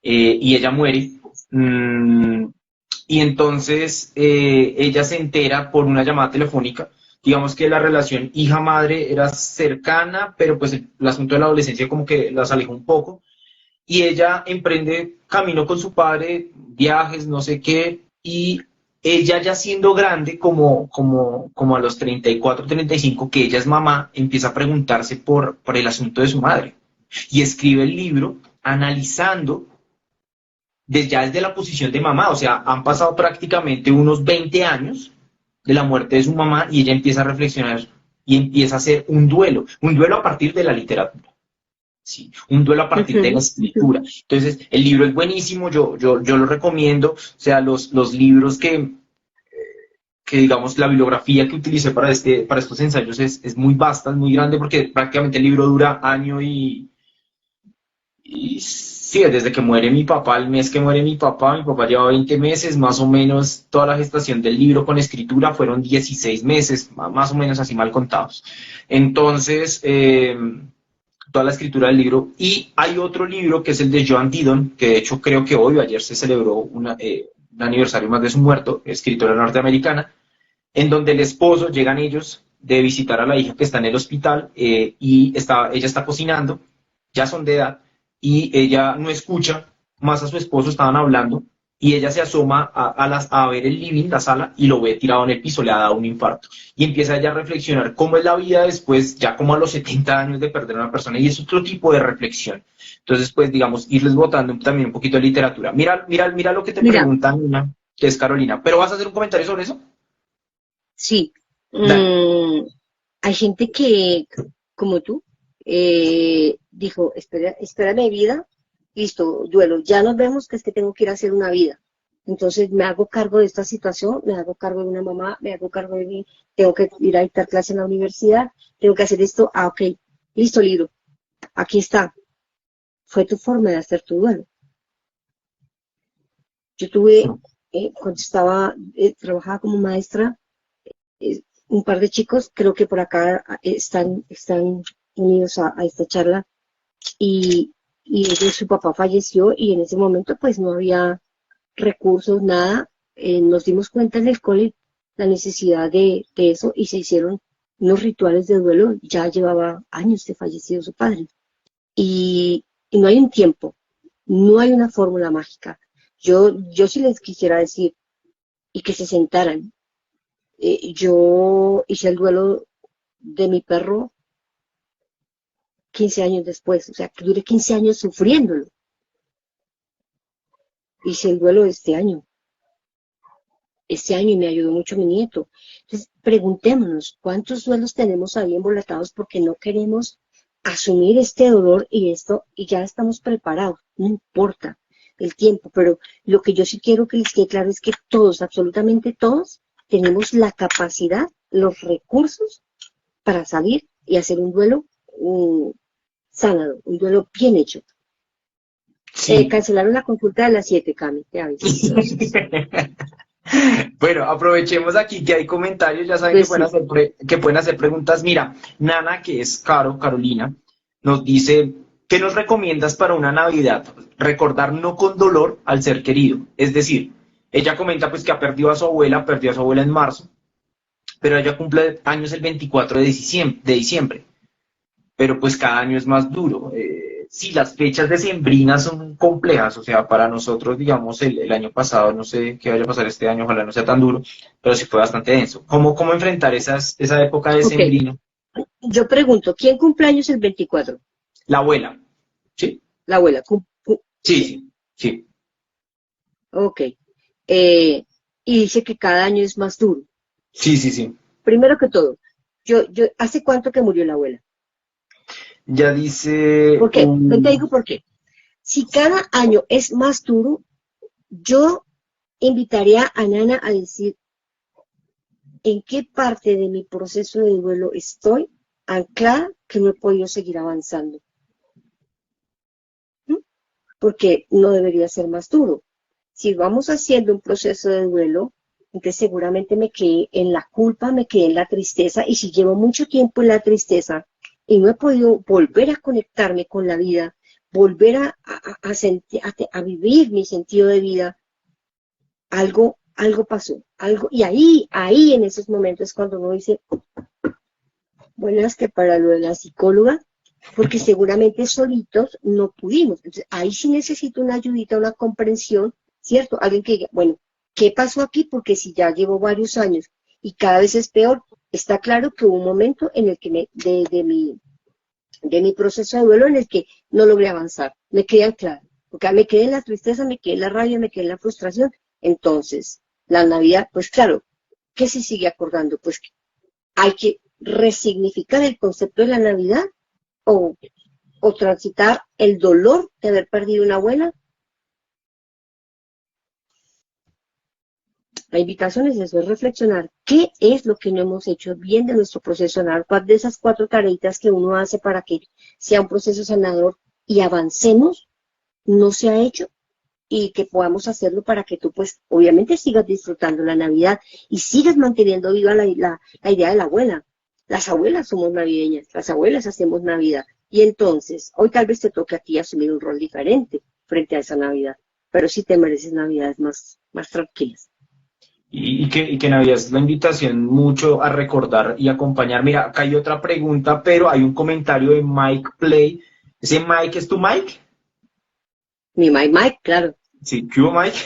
y ella muere. Y entonces ella se entera por una llamada telefónica. Digamos que la relación hija-madre era cercana, pero pues el asunto de la adolescencia como que las alejó un poco. Y ella emprende camino con su padre, viajes, no sé qué, y ella ya siendo grande, como a los 34, 35, que ella es mamá, empieza a preguntarse por el asunto de su madre. Y escribe el libro analizando desde la posición de mamá, o sea, han pasado prácticamente unos 20 años de la muerte de su mamá y ella empieza a reflexionar y empieza a hacer un duelo a partir de la literatura, ¿sí? Un duelo a partir de la escritura. Entonces, el libro es buenísimo, yo lo recomiendo, o sea, los libros que digamos, la bibliografía que utilicé para estos ensayos es muy vasta, es muy grande, porque prácticamente el libro dura año y sí, desde que muere mi papá, el mes que muere mi papá lleva 20 meses, más o menos toda la gestación del libro con escritura fueron 16 meses, más o menos así mal contados. Entonces, toda la escritura del libro. Y hay otro libro que es el de Joan Didion, que de hecho creo que hoy o ayer se celebró un aniversario más de su muerto, escritora norteamericana, en donde el esposo, llegan ellos de visitar a la hija que está en el hospital y ella está cocinando, ya son de edad, y ella no escucha más a su esposo, estaban hablando, y ella se asoma a ver el living, la sala, y lo ve tirado en el piso, le ha dado un infarto. Y empieza ella a reflexionar cómo es la vida después, ya como a los 70 años de perder a una persona, y es otro tipo de reflexión. Entonces, pues, digamos, irles botando también un poquito de literatura. Mira lo que te Mira, preguntan, una, que es Carolina. ¿Pero vas a hacer un comentario sobre eso? sí, Dale. hay gente que, como tú, dijo, espérame vida, listo, duelo, ya nos vemos, que es que tengo que ir a hacer una vida. Entonces me hago cargo de esta situación, me hago cargo de una mamá, me hago cargo de mí, tengo que ir a dictar clase en la universidad, tengo que hacer esto, ah, ok, listo, libro, aquí está, fue tu forma de hacer tu duelo. Yo tuve, cuando trabajaba como maestra, un par de chicos, creo que por acá están unidos a esta charla, y su papá falleció y en ese momento pues no había recursos, nada. Nos dimos cuenta en el cole la necesidad de eso y se hicieron unos rituales de duelo. Ya llevaba años de fallecido su padre. Y no hay un tiempo, no hay una fórmula mágica. Yo sí les quisiera decir y que se sentaran Yo hice el duelo de mi perro 15 años después, o sea, que duré 15 años sufriéndolo. Hice el duelo este año y me ayudó mucho mi nieto. Entonces, preguntémonos, ¿cuántos duelos tenemos ahí embolatados porque no queremos asumir este dolor y esto, y ya estamos preparados? No importa el tiempo, pero lo que yo sí quiero que les quede claro es que todos, absolutamente todos, tenemos la capacidad, los recursos para salir y hacer un duelo sanado, un duelo bien hecho. Sí. Cancelaron la consulta de las 7, Cami, te aviso. Bueno, aprovechemos aquí que hay comentarios, ya saben Pues que pueden hacer preguntas. Mira, Nana, que es Carolina, nos dice, ¿qué nos recomiendas para una Navidad? Recordar no con dolor al ser querido. Es decir, ella comenta pues que perdió a su abuela en marzo, pero ella cumple años el 24 de diciembre, pero pues cada año es más duro. Sí, las fechas decembrinas son complejas, o sea, para nosotros, digamos, el año pasado, no sé qué vaya a pasar este año, ojalá no sea tan duro, pero sí fue bastante denso. ¿Cómo enfrentar esa época ok, decembrina? yo pregunto, ¿quién cumple años el 24? La abuela, ¿sí? La abuela. Sí, sí, sí. Ok. Y dice que cada año es más duro. Sí, sí, sí. Primero que todo, ¿hace cuánto que murió la abuela? Ya dice ¿Por qué? Te digo por qué. Si cada año es más duro, yo invitaría a Nana a decir en qué parte de mi proceso de duelo estoy anclada que no he podido seguir avanzando. ¿Mm? Porque no debería ser más duro. Si vamos haciendo un proceso de duelo, entonces seguramente me quedé en la culpa, me quedé en la tristeza, y si llevo mucho tiempo en la tristeza y no he podido volver a conectarme con la vida, volver a vivir mi sentido de vida, algo pasó, y ahí en esos momentos es cuando uno dice, bueno, es que para lo de la psicóloga, porque seguramente solitos no pudimos. Entonces, ahí sí necesito una ayudita, una comprensión, ¿cierto? Alguien que diga, bueno, ¿qué pasó aquí? Porque si ya llevo varios años y cada vez es peor, está claro que hubo un momento en el que de mi proceso de duelo en el que no logré avanzar, me quedé claro, porque me quedé en la tristeza, me quedé en la rabia, me quedé en la frustración. Entonces, la Navidad, pues claro, ¿qué se sigue acordando? Pues hay que resignificar el concepto de la Navidad o, o transitar el dolor de haber perdido una abuela. La invitación es eso, es reflexionar qué es lo que no hemos hecho bien de nuestro proceso sanador, cuál de esas 4 tareitas que uno hace para que sea un proceso sanador y avancemos no se ha hecho, y que podamos hacerlo para que tú pues obviamente sigas disfrutando la Navidad y sigas manteniendo viva la idea de la abuela. Las abuelas somos navideñas, las abuelas hacemos Navidad, y entonces hoy tal vez te toque a ti asumir un rol diferente frente a esa Navidad, pero sí te mereces Navidades más tranquilas. Y que Navidad es la invitación mucho a recordar y acompañar. Mira, acá hay otra pregunta, pero hay un comentario de Mike Play. ¿Ese Mike es tu Mike? Mi Mike, claro, Sí, ¿qué hubo, Mike?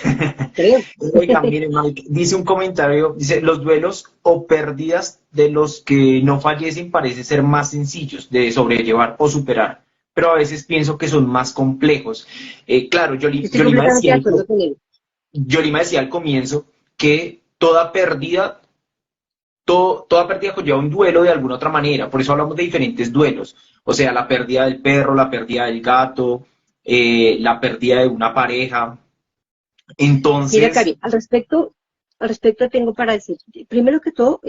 creo. Oiga, mire, Mike, dice un comentario, dice, los duelos o pérdidas de los que no fallecen parece ser más sencillos de sobrellevar o superar, pero a veces pienso que son más complejos. Claro, Estoy completamente de acuerdo con él. Yolima decía al comienzo que toda pérdida conlleva un duelo de alguna otra manera, por eso hablamos de diferentes duelos, o sea, la pérdida del perro, la pérdida del gato, la pérdida de una pareja. Mira, Entonces, Cari, al respecto tengo para decir, primero que todo,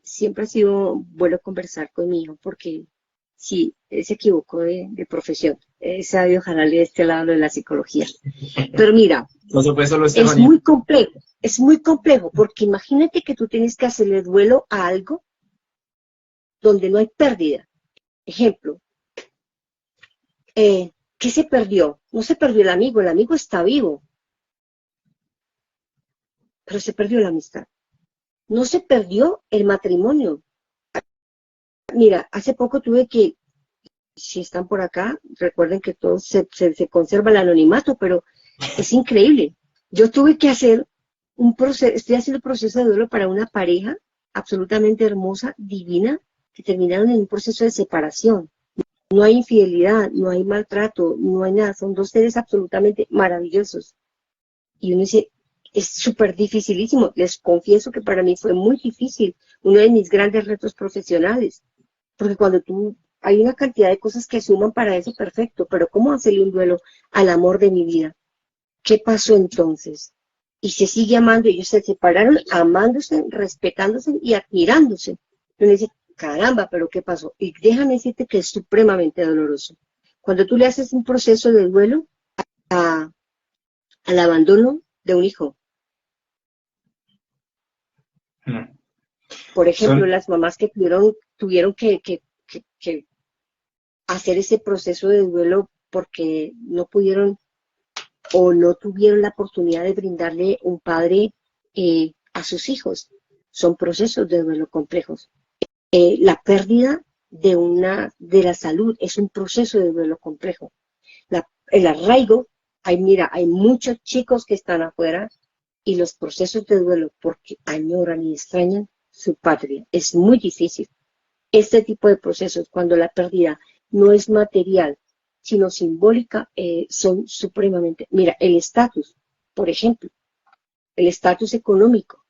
siempre ha sido bueno conversar con mi hijo, porque sí, él se equivocó de profesión, es sabio jalarle de este lado de la psicología. Pero mira, no se puede solo es Estefanía. muy complejo, porque imagínate que tú tienes que hacerle duelo a algo donde no hay pérdida. Ejemplo, ¿qué se perdió? No se perdió el amigo está vivo, pero se perdió la amistad. No se perdió el matrimonio. Mira, hace poco tuve que, si están por acá, recuerden que todo se conserva el anonimato, pero es increíble. Yo tuve que hacer estoy haciendo un proceso de duelo para una pareja absolutamente hermosa, divina, que terminaron en un proceso de separación. No hay infidelidad, no hay maltrato, no hay nada, son dos seres absolutamente maravillosos. Y uno dice, es súper dificilísimo. Les confieso que para mí fue muy difícil, uno de mis grandes retos profesionales, porque hay una cantidad de cosas que suman para eso, perfecto, pero ¿cómo hacerle un duelo al amor de mi vida? ¿Qué pasó entonces? Y se sigue amando, ellos se separaron amándose, respetándose y admirándose. Y uno dice, caramba, pero ¿qué pasó? Y déjame decirte que es supremamente doloroso. Cuando tú le haces un proceso de duelo al abandono de un hijo, Mm. por ejemplo, Son, las mamás que tuvieron que hacer ese proceso de duelo porque no pudieron o no tuvieron la oportunidad de brindarle un padre a sus hijos. Son procesos de duelo complejos. La pérdida de la salud es un proceso de duelo complejo. El arraigo, hay muchos chicos que están afuera y los procesos de duelo porque añoran y extrañan su patria. Es muy difícil. Este tipo de procesos, cuando la pérdida no es material, sino simbólica, son supremamente... Mira, el estatus, por ejemplo, el estatus económico,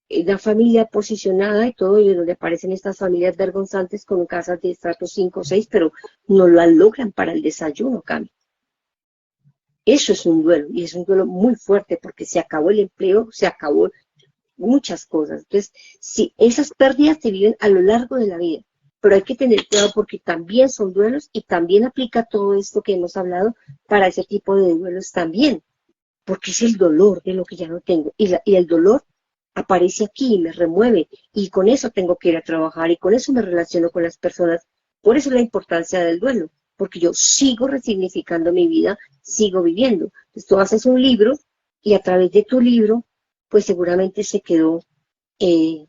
una familia posicionada y todo, y donde aparecen estas familias vergonzantes con casas de estrato 5 o 6, pero no lo logran para el desayuno, Cami. Eso es un duelo, y es un duelo muy fuerte porque se acabó el empleo, se acabó muchas cosas. Entonces, sí, esas pérdidas se viven a lo largo de la vida, pero hay que tener cuidado porque también son duelos y también aplica todo esto que hemos hablado para ese tipo de duelos también, porque es el dolor de lo que ya no tengo y el dolor aparece aquí y me remueve y con eso tengo que ir a trabajar y con eso me relaciono con las personas. Por eso la importancia del duelo, porque yo sigo resignificando mi vida, sigo viviendo. Entonces tú haces un libro y a través de tu libro, pues seguramente se quedó eh,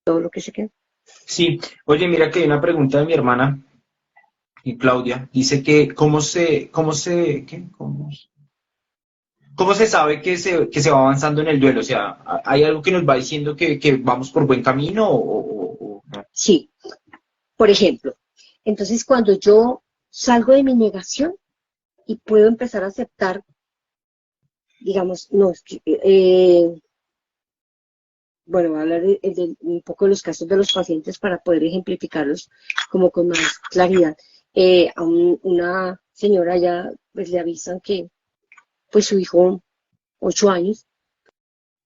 todo lo que se quedó. sí, oye, mira que hay una pregunta de mi hermana y Claudia. Dice que cómo se sabe que se va avanzando en el duelo. O sea, ¿hay algo que nos va diciendo que vamos por buen camino o no? Sí, por ejemplo, entonces cuando yo salgo de mi negación y puedo empezar a aceptar, digamos, no, bueno, voy a hablar un poco de los casos de los pacientes para poder ejemplificarlos como con más claridad. Una señora ya pues le avisan que pues su hijo, 8 años,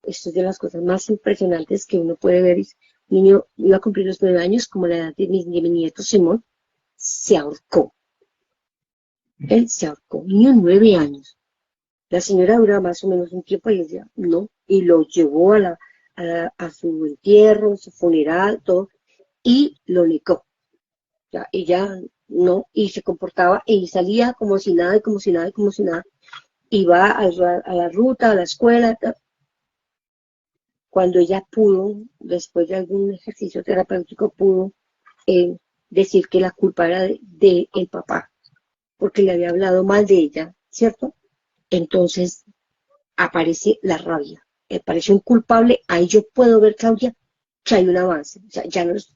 esto es de las cosas más impresionantes que uno puede ver, un niño iba a cumplir los 9 años, como la edad de mi nieto Simón, se ahorcó. Él se ahorcó, un niño de 9 años. La señora dura más o menos un tiempo y decía, no, y lo llevó a su entierro, su funeral, todo, y lo negó. Ya, ella no, y se comportaba, y salía como si nada, y como si nada, y como si nada. Iba a la ruta, a la escuela. Cuando ella pudo, después de algún ejercicio terapéutico, pudo eh, decir que la culpa era de el papá, porque le había hablado mal de ella, ¿cierto? Entonces aparece la rabia, aparece un culpable, ahí yo puedo ver, Claudia, que hay un avance, o sea,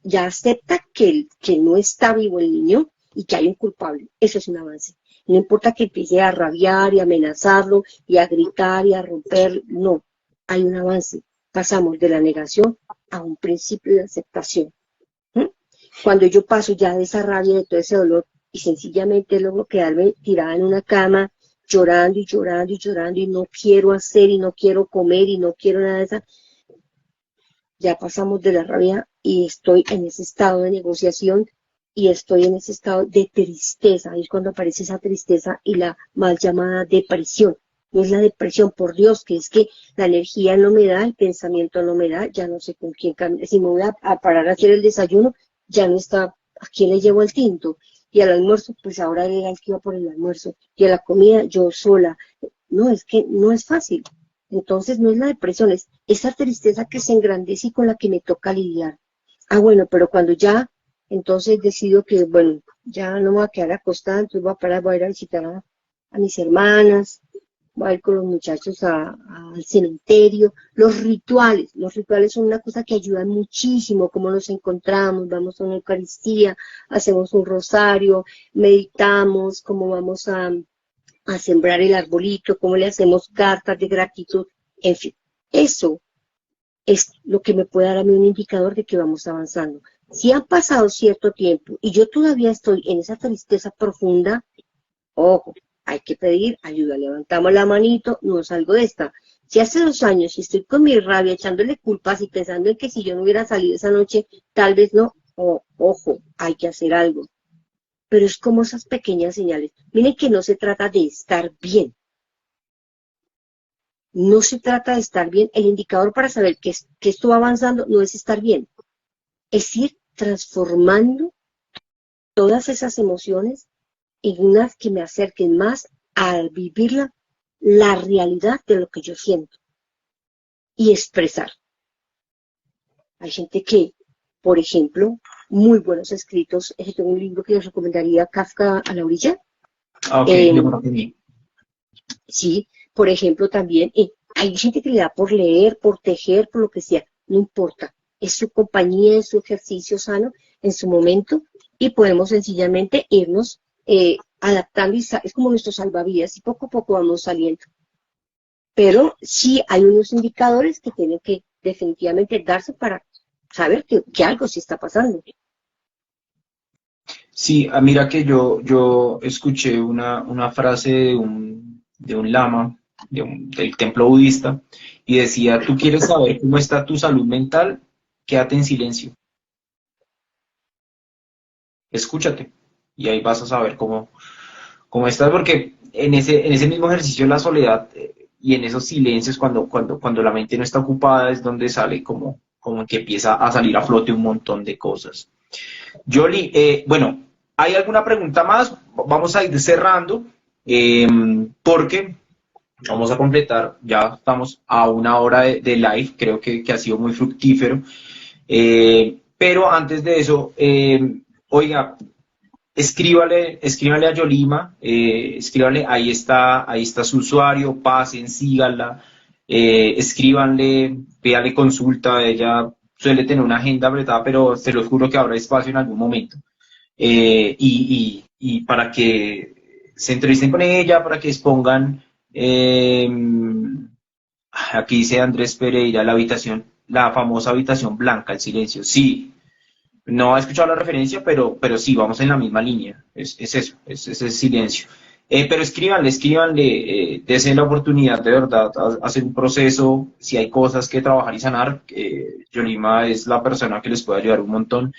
ya acepta que no está vivo el niño y que hay un culpable, eso es un avance. No importa que empiece a rabiar y a amenazarlo y a gritar y a romper, no, hay un avance. Pasamos de la negación a un principio de aceptación. ¿Mm? Cuando yo paso ya de esa rabia, de todo ese dolor, y sencillamente logro quedarme tirada en una cama, llorando y llorando y llorando, y no quiero hacer, y no quiero comer, y no quiero nada de eso, ya pasamos de la rabia y estoy en ese estado de negociación y estoy en ese estado de tristeza. Ahí es cuando aparece esa tristeza y la mal llamada depresión. No es la depresión, por Dios, que es que la energía no me da, el pensamiento no me da, ya no sé con quién caminar. Si me voy a parar a hacer el desayuno, ya no está, ¿a quién le llevo el tinto? Y al almuerzo, pues ahora era el que iba por el almuerzo. Y a la comida, yo sola. No, es que no es fácil. Entonces no es la depresión, es esa tristeza que se engrandece y con la que me toca lidiar. Ah, bueno, pero cuando ya, entonces decido que, bueno, ya no me voy a quedar acostada, entonces voy a parar, voy a ir a visitar a mis hermanas, voy a ir con los muchachos al cementerio. Los rituales son una cosa que ayudan muchísimo, cómo nos encontramos, vamos a una Eucaristía, hacemos un rosario, meditamos, cómo vamos a sembrar el arbolito, cómo le hacemos cartas de gratitud, en fin, eso es lo que me puede dar a mí un indicador de que vamos avanzando. Si han pasado cierto tiempo y yo todavía estoy en esa tristeza profunda, ojo, hay que pedir ayuda, levantamos la manito, no salgo de esta. Si hace 2 años y estoy con mi rabia echándole culpas y pensando en que si yo no hubiera salido esa noche, tal vez no, ojo, hay que hacer algo. Pero es como esas pequeñas señales. Miren que no se trata de estar bien. No se trata de estar bien. El indicador para saber que esto va avanzando no es estar bien. Es ir transformando todas esas emociones en unas que me acerquen más a vivir la realidad de lo que yo siento y expresar. Hay gente que, por ejemplo, muy buenos escritos, tengo un libro que les recomendaría, Kafka a la orilla. Ok, Eh, yo creo que sí. sí, por ejemplo, también hay gente que le da por leer, por tejer, por lo que sea, no importa. Es su compañía, es su ejercicio sano en su momento y podemos sencillamente irnos adaptando es como nuestros salvavidas y poco a poco vamos saliendo. Pero sí hay unos indicadores que tienen que definitivamente darse para saber que algo sí está pasando. Sí, mira que yo escuché una frase de un lama, del templo budista, y decía, tú quieres saber cómo está tu salud mental, quédate en silencio, escúchate, y ahí vas a saber cómo estás, porque en ese mismo ejercicio de la soledad y en esos silencios, cuando la mente no está ocupada, es donde sale como que empieza a salir a flote un montón de cosas. Yoli, bueno, ¿hay alguna pregunta más? Vamos a ir cerrando, eh, porque vamos a completar, ya estamos a 1 hora de live, creo que ha sido muy fructífero. Pero antes de eso, oiga, escríbale a Yolima, escríbale, ahí está su usuario, pasen, síganla, escríbanle, pídale consulta, ella suele tener una agenda apretada, pero se los juro que habrá espacio en algún momento. Y para que se entrevisten con ella, para que expongan, aquí dice Andrés Pereira, la habitación, la famosa habitación blanca, el silencio. Sí, no he escuchado la referencia, pero sí, vamos en la misma línea. Es eso, es ese silencio. Pero escríbanle, desen la oportunidad de verdad a hacer un proceso. Si hay cosas que trabajar y sanar, Yolima es la persona que les puede ayudar un montón.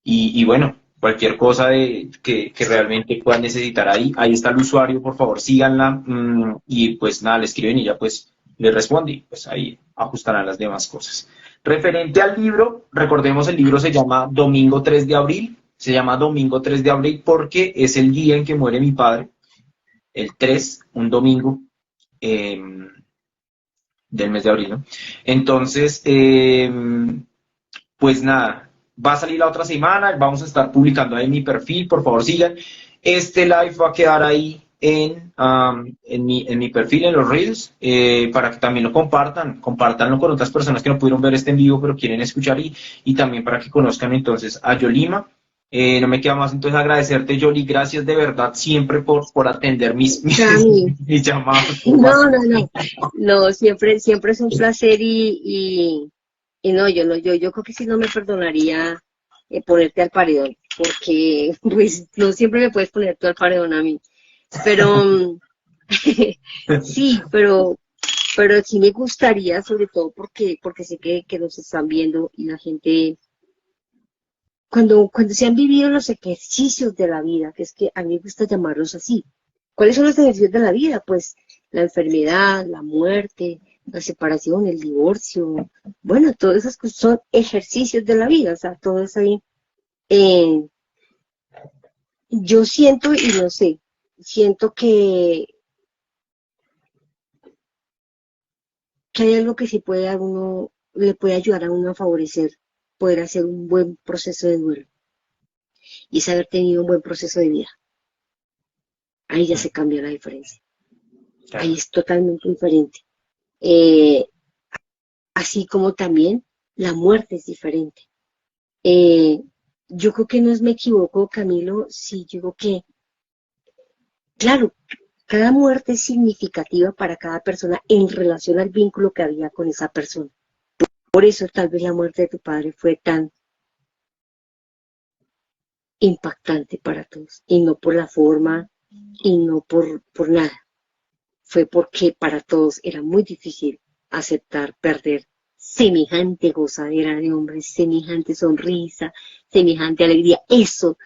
Y bueno, cualquier cosa que realmente puedan necesitar ahí está el usuario, por favor síganla. Y pues nada, le escriben y ya pues le responde y pues ahí ajustarán las demás cosas. Referente al libro, recordemos el libro se llama Domingo 3 de abril, se llama Domingo 3 de abril porque es el día en que muere mi padre, el 3 un domingo eh, del mes de abril, ¿no? Entonces, pues nada, va a salir la otra semana, vamos a estar publicando ahí en mi perfil, por favor sigan. Este live va a quedar ahí en mi perfil, en los Reels, para que también lo compartanlo con otras personas que no pudieron ver este en vivo, pero quieren escuchar y también para que conozcan entonces a Yolima. No me queda más entonces agradecerte, Yoli, gracias de verdad siempre por atender Cami, mis llamadas. no, siempre es un placer y no, yo creo que sí no me perdonaría ponerte al paredón, porque pues no siempre me puedes poner tú al paredón a mí. Pero sí, pero sí me gustaría, sobre todo porque sé que nos están viendo y la gente, cuando se han vivido los ejercicios de la vida, que es que a mí me gusta llamarlos así. ¿Cuáles son los ejercicios de la vida? Pues la enfermedad, la muerte, la separación, el divorcio. Bueno, todas esas cosas son ejercicios de la vida, o sea, todo eso ahí. Eh, yo siento, y no sé, siento que hay algo que sí puede a uno, le puede ayudar a uno a favorecer, poder hacer un buen proceso de duelo y es haber tenido un buen proceso de vida. Ahí ya se cambia la diferencia. Ahí claro. es totalmente diferente. Eh, Así como también la muerte es diferente. Eh, yo creo que no me equivoco, Camilo, si digo que, claro, cada muerte es significativa para cada persona en relación al vínculo que había con esa persona. Por eso tal vez la muerte de tu padre fue tan impactante para todos, y no por la forma, y no por nada. Fue porque para todos era muy difícil aceptar perder semejante gozadera de hombres, semejante sonrisa, semejante alegría, eso.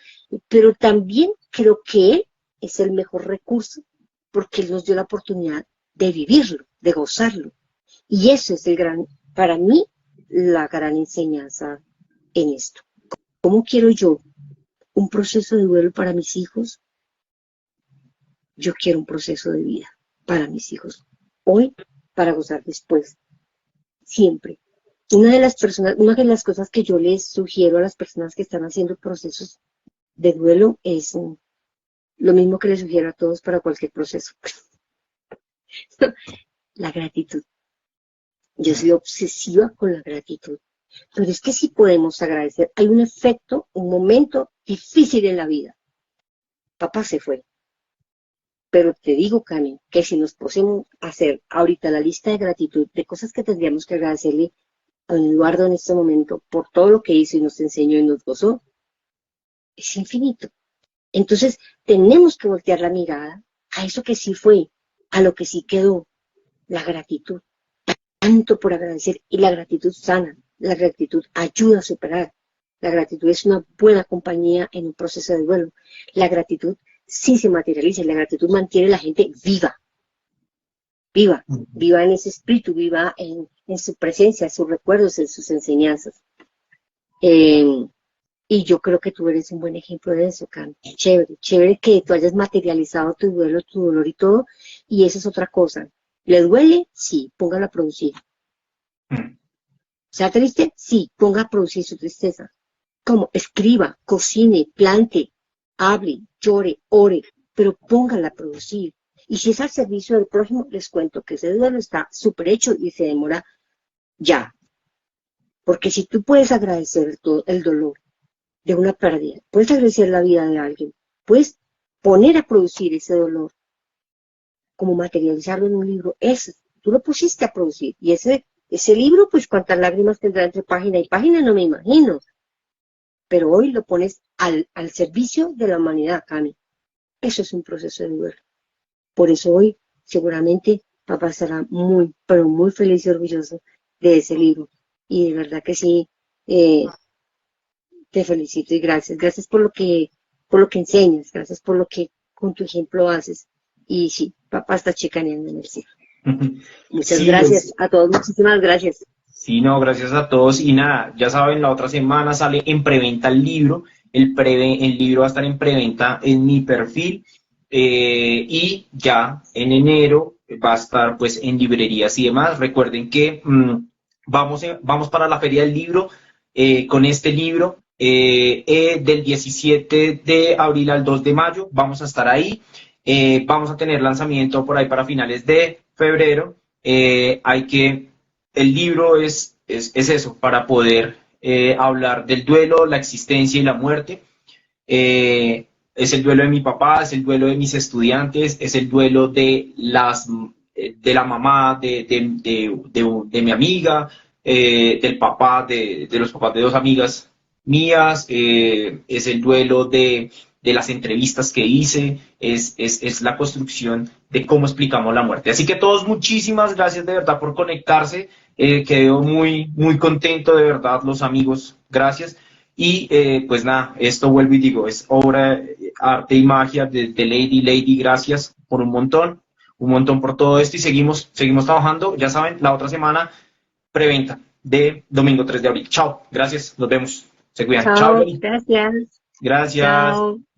Pero también creo que él es el mejor recurso porque él nos dio la oportunidad de vivirlo, de gozarlo. Y eso es el gran, para mí, la gran enseñanza en esto. ¿Cómo quiero yo un proceso de duelo para mis hijos? Yo quiero un proceso de vida para mis hijos. Hoy, para gozar después, siempre. Una de las cosas que yo les sugiero a las personas que están haciendo procesos de duelo es lo mismo que les sugiero a todos para cualquier proceso. La gratitud. Yo soy obsesiva con la gratitud. Pero es que si podemos agradecer, hay un efecto, un momento difícil en la vida. Papá se fue. Pero te digo, Cami, que si nos pusimos a hacer ahorita la lista de gratitud de cosas que tendríamos que agradecerle a don Eduardo en este momento por todo lo que hizo y nos enseñó y nos gozó, es infinito. Entonces, tenemos que voltear la mirada a eso que sí fue, a lo que sí quedó, la gratitud. Tanto por agradecer y la gratitud sana, la gratitud ayuda a superar. La gratitud es una buena compañía en un proceso de duelo. La gratitud sí se materializa, la gratitud mantiene a la gente viva, viva, viva en ese espíritu, viva en su presencia, en sus recuerdos, en sus enseñanzas. Eh, y yo creo que tú eres un buen ejemplo de eso, Cam. Chévere, chévere que tú hayas materializado tu duelo, tu dolor y todo, y eso es otra cosa. ¿Le duele? Sí, póngalo a producir. Mm. ¿Sea triste? Sí, ponga a producir su tristeza. ¿Cómo? Escriba, cocine, plante, hable, llore, ore, pero póngala a producir. Y si es al servicio del prójimo, les cuento que ese duelo está súper hecho y se demora ya. Porque si tú puedes agradecer el dolor de una pérdida, puedes agradecer la vida de alguien, puedes poner a producir ese dolor, como materializarlo en un libro, tú lo pusiste a producir. Y ese libro, pues cuántas lágrimas tendrá entre página y página, no me imagino. Pero hoy lo pones al servicio de la humanidad, Cami. Eso es un proceso de duelo. Por eso hoy seguramente papá estará muy, pero muy feliz y orgulloso de ese libro. Y de verdad que sí, eh, te felicito y gracias. Gracias por lo que enseñas, gracias por lo que con tu ejemplo haces. Y sí, papá está chicaneando en el cielo. Muchas Sí, gracias a todos, muchísimas gracias. sí, no, gracias a todos. Y nada, ya saben, la otra semana sale en preventa el libro. El libro va a estar en preventa en mi perfil. Y ya en enero va a estar pues en librerías y demás. Recuerden que vamos para la Feria del Libro con este libro del 17 de abril al 2 de mayo. Vamos a estar ahí. Vamos a tener lanzamiento por ahí para finales de febrero. Hay que el libro es eso, para poder hablar del duelo, la existencia y la muerte. Es el duelo de mi papá, es el duelo de mis estudiantes, es el duelo de la mamá de mi amiga, del papá, de los papás de dos amigas mías, es el duelo de las entrevistas que hice, es la construcción de cómo explicamos la muerte. Así que todos, muchísimas gracias de verdad por conectarse. Quedo muy, muy contento, de verdad, los amigos, gracias. Y pues nada, esto vuelvo y digo, es obra, arte y magia de Lady. Lady, gracias por un montón por todo esto y seguimos trabajando. Ya saben, la otra semana, preventa de domingo 3 de abril. Chao, gracias, nos vemos. Se cuidan. Chao, Chao, Lady. gracias. Gracias. Chao.